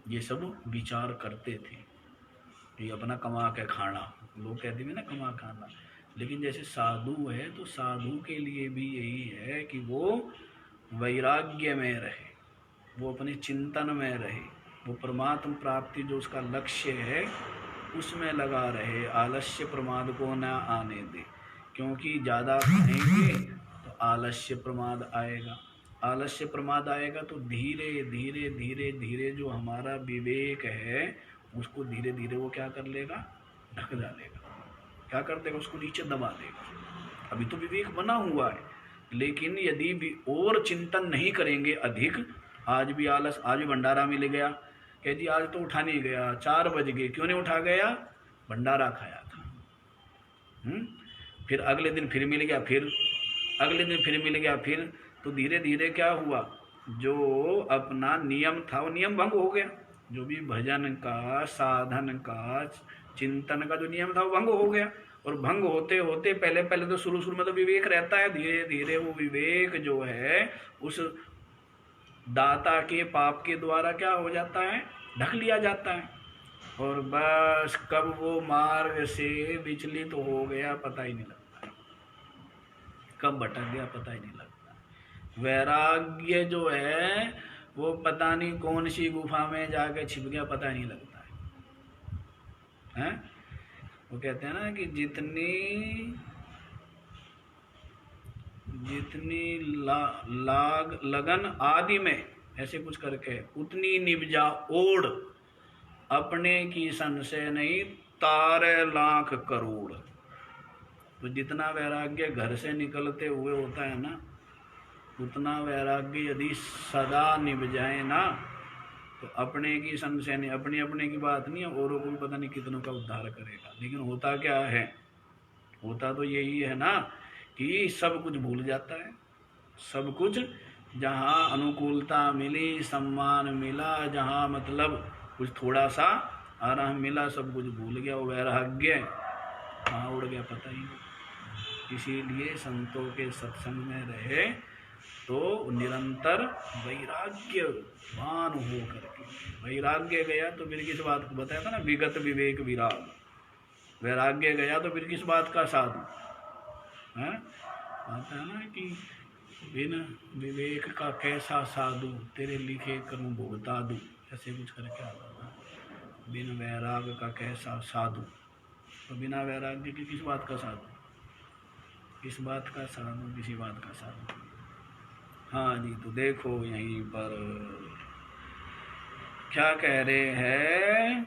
ये सब विचार करते थे। ये अपना कमा के खाना, लोग कहते हैं ना कमा खाना, लेकिन जैसे साधु है तो साधु के लिए भी यही है कि वो वैराग्य में रहे, वो अपने चिंतन में रहे, वो परमात्म प्राप्ति जो उसका लक्ष्य है उसमें लगा रहे, आलस्य प्रमाद को न आने दे। क्योंकि ज़्यादा खाएंगे तो आलस्य प्रमाद आएगा, आलस्य प्रमाद आएगा तो धीरे धीरे धीरे धीरे जो हमारा विवेक है उसको धीरे धीरे वो क्या कर लेगा, ढक डालेगा। क्या कर देगा, उसको नीचे दबा देगा। अभी तो विवेक बना हुआ है, लेकिन यदि भी और चिंतन नहीं करेंगे अधिक, आज भी आलस, आज भी भंडारा मिल गया, कह जी आज तो उठा नहीं गया, 4 बज गए, क्यों नहीं उठा गया, भंडारा खाया था। फिर अगले दिन फिर मिल गया, फिर अगले दिन फिर मिल गया, फिर तो धीरे धीरे क्या हुआ, जो अपना नियम था वो नियम भंग हो गया। जो भी भजन का, साधन का, चिंतन का जो नियम था वो भंग हो गया। और भंग होते होते पहले पहले तो शुरू में तो विवेक रहता है, धीरे धीरे वो विवेक जो है उस दाता के पाप के द्वारा क्या हो जाता है, ढक लिया जाता है। और बस कब वो मार्ग से विचलित हो गया पता ही नहीं लगता, कब भटक गया पता ही नहीं लगता। वैराग्य जो है वो पता नहीं कौन सी गुफा में जाके छिप गया पता ही नहीं लगता है। वो कहते हैं ना कि जितनी लगन आदि में ऐसे कुछ करके उतनी निभजा ओढ़, अपने की संशय नहीं तारे लाख करोड़। तो जितना वैराग्य घर से निकलते हुए होता है ना, उतना वैराग्य यदि सदा निभ जाए ना, तो अपने की संशय नहीं, अपने की बात नहीं है, औरों को भी पता नहीं कितनों का उद्धार करेगा। लेकिन होता क्या है, होता तो यही है ना कि सब कुछ भूल जाता है, सब कुछ जहाँ अनुकूलता मिली, सम्मान मिला, जहाँ मतलब कुछ थोड़ा सा आराम मिला, सब कुछ भूल गया। वो वैराग्य कहाँ उड़ गया पता ही नहीं। इसीलिए संतों के सत्संग में रहे तो निरंतर वैराग्यवान हो करके, वैराग्य गया तो फिर किस बात को बताया था ना, विगत विवेक विराग। वैराग्य गया तो फिर किस बात का साधु है, आता है ना कि बिन विवेक का कैसा साधु, तेरे लिखे कर्म भुगता दूं, ऐसे कुछ करके आता था। बिन वैराग का कैसा साधु, तो बिना वैराग्य की किस बात का साधु, किस बात का साधु, किसी बात का साधु। हाँ जी, तो देखो यहीं पर क्या कह रहे हैं,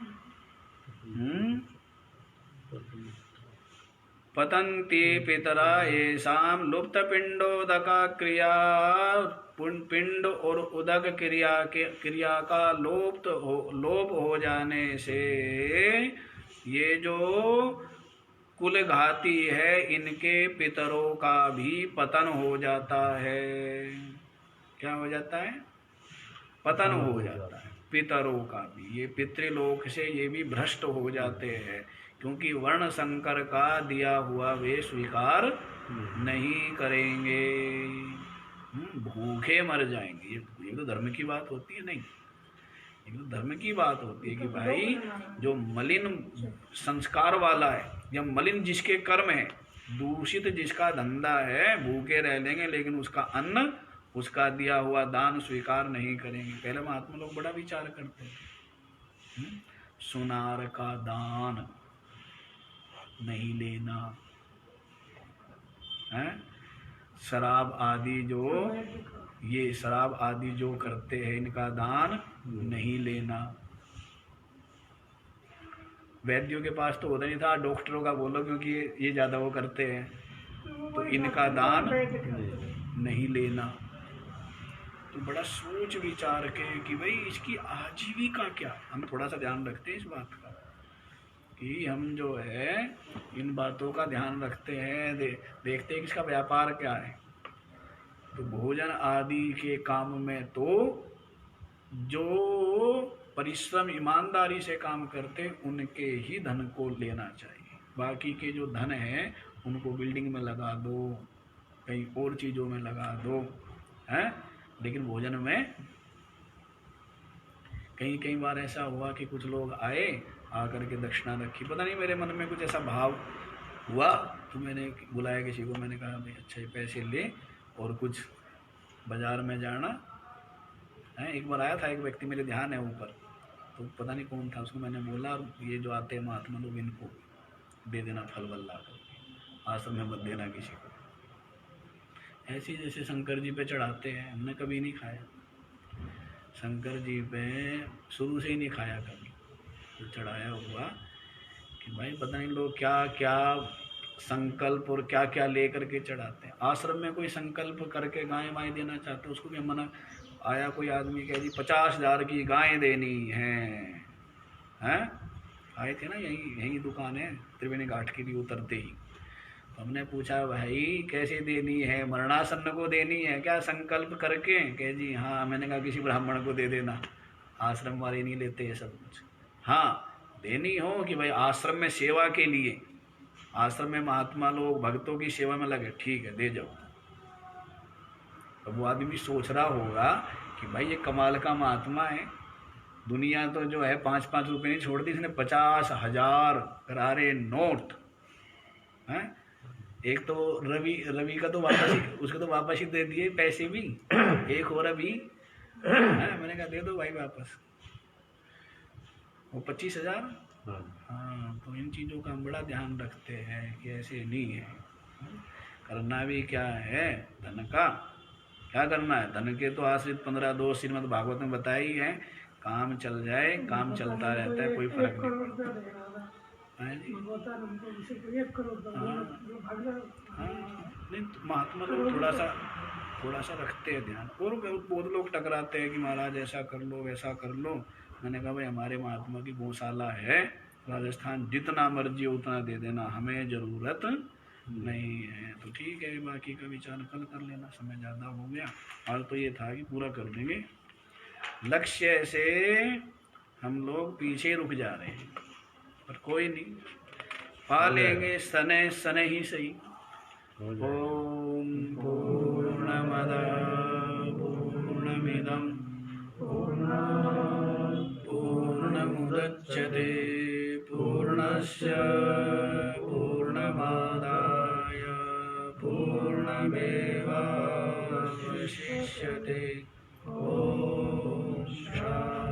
पतन्ति पितरा येषां लुप्त पिंडोदका क्रिया, पिंड और उदक क्रिया का लोप हो जाने से ये जो कुल घाती है, इनके पितरों का भी पतन हो जाता है। क्या हो जाता है, पतन हो जाता है पितरों का भी। ये पितृलोक से ये भी भ्रष्ट हो जाते हैं, क्योंकि वर्ण संकर का दिया हुआ वे स्वीकार नहीं करेंगे, भूखे मर जाएंगे। ये तो धर्म की बात होती है, नहीं, ये तो धर्म की बात होती है कि भाई जो मलिन संस्कार वाला है या मलिन जिसके कर्म है, दूषित जिसका धंधा है, भूखे रह लेंगे लेकिन उसका अन्न, उसका दिया हुआ दान स्वीकार नहीं करेंगे। पहले महात्मा लोग बड़ा विचार करते थे, सुनार का दान नहीं लेना है, शराब आदि जो, ये शराब आदि जो करते हैं इनका दान नहीं लेना। वैद्यों के पास तो होता नहीं था, डॉक्टरों का बोलो, क्योंकि ये ज़्यादा वो करते हैं, तो इनका दान नहीं लेना। तो बड़ा सोच विचार के कि भाई इसकी आजीविका क्या, हम थोड़ा सा ध्यान रखते हैं इस बात का कि हम जो है इन बातों का ध्यान रखते हैं, देखते हैं कि इसका व्यापार क्या है। तो भोजन आदि के काम में तो जो परिश्रम ईमानदारी से काम करते उनके ही धन को लेना चाहिए। बाकी के जो धन है उनको बिल्डिंग में लगा दो, कहीं और चीज़ों में लगा दो, हैं। लेकिन भोजन में कई बार ऐसा हुआ कि कुछ लोग आए, आकर के दक्षिणा रखी, पता नहीं मेरे मन में कुछ ऐसा भाव हुआ, तो मैंने बुलाया किसी को, मैंने कहा भाई अच्छा ये पैसे ले और कुछ बाज़ार में जाना है। एक बार आया था एक व्यक्ति, मेरे ध्यान है ऊपर, तो पता नहीं कौन था, उसको मैंने बोला ये जो आते हैं महात्मा लोग इनको दे देना फल वल ला कर, आश्रम में मत देना किसी को। ऐसी जैसे शंकर जी पे चढ़ाते हैं, हमने कभी नहीं खाया शंकर जी पे, शुरू से ही नहीं खाया कभी, तो चढ़ाया हुआ कि भाई पता नहीं लोग क्या क्या संकल्प और क्या क्या लेकर के चढ़ाते हैं। आश्रम में कोई संकल्प करके गाय वाय देना चाहते, उसको भी मना। आया कोई आदमी कह जी 50,000 की गायें देनी हैं, आए थे ना, यही दुकान है त्रिवेणी घाट के लिए उतरते ही। हमने पूछा भाई कैसे देनी है, मरणासन्न को देनी है क्या संकल्प करके? कह जी हाँ। मैंने कहा किसी ब्राह्मण को दे देना, आश्रम वाले नहीं लेते ये सब कुछ। हाँ देनी हो कि भाई आश्रम में सेवा के लिए, आश्रम में महात्मा लोग भक्तों की सेवा में लगे, ठीक है दे जाओ। तो वो आदमी सोच रहा होगा कि भाई ये कमाल का महात्मा है, दुनिया तो जो है 5-5 रुपए नहीं छोड़ दी, इसने 50,000 करारे नोट हैं। एक तो रवि का तो वापस ही, उसके तो वापस ही दे दिए पैसे भी, एक और अभी है, मैंने कहा दे दो भाई वापस वो 25,000। हाँ, तो इन चीज़ों का हम बड़ा ध्यान रखते हैं कि ऐसे नहीं है। करना भी क्या है, धन का क्या करना है, धन के तो आश्रित 15 दोष श्रीमद् भागवत में बताया ही है। काम चल जाए, काम चलता रहता है, कोई फर्क नहीं पड़ता है जी। नहीं तो महात्मा लोग थोड़ा सा रखते हैं ध्यान, और बहुत लोग टकराते हैं कि महाराज ऐसा कर लो वैसा कर लो। मैंने कहा भाई हमारे महात्मा की गौशाला है राजस्थान, जितना मर्जी उतना दे देना, हमें ज़रूरत नहीं है। तो ठीक है, बाकी का विचार कल कर लेना, समय ज़्यादा हो गया। आज तो ये था कि पूरा कर देंगे, लक्ष्य से हम लोग पीछे रुक जा रहे हैं, पर कोई नहीं, पा लेंगे सने सने ही सही। ओम पूर्णमद पूर्णमिदं पूर्णमुदच्यते पूर्णस्य पूर्णमादाय पूर्णमेवावशिष्यते। ओम शांति।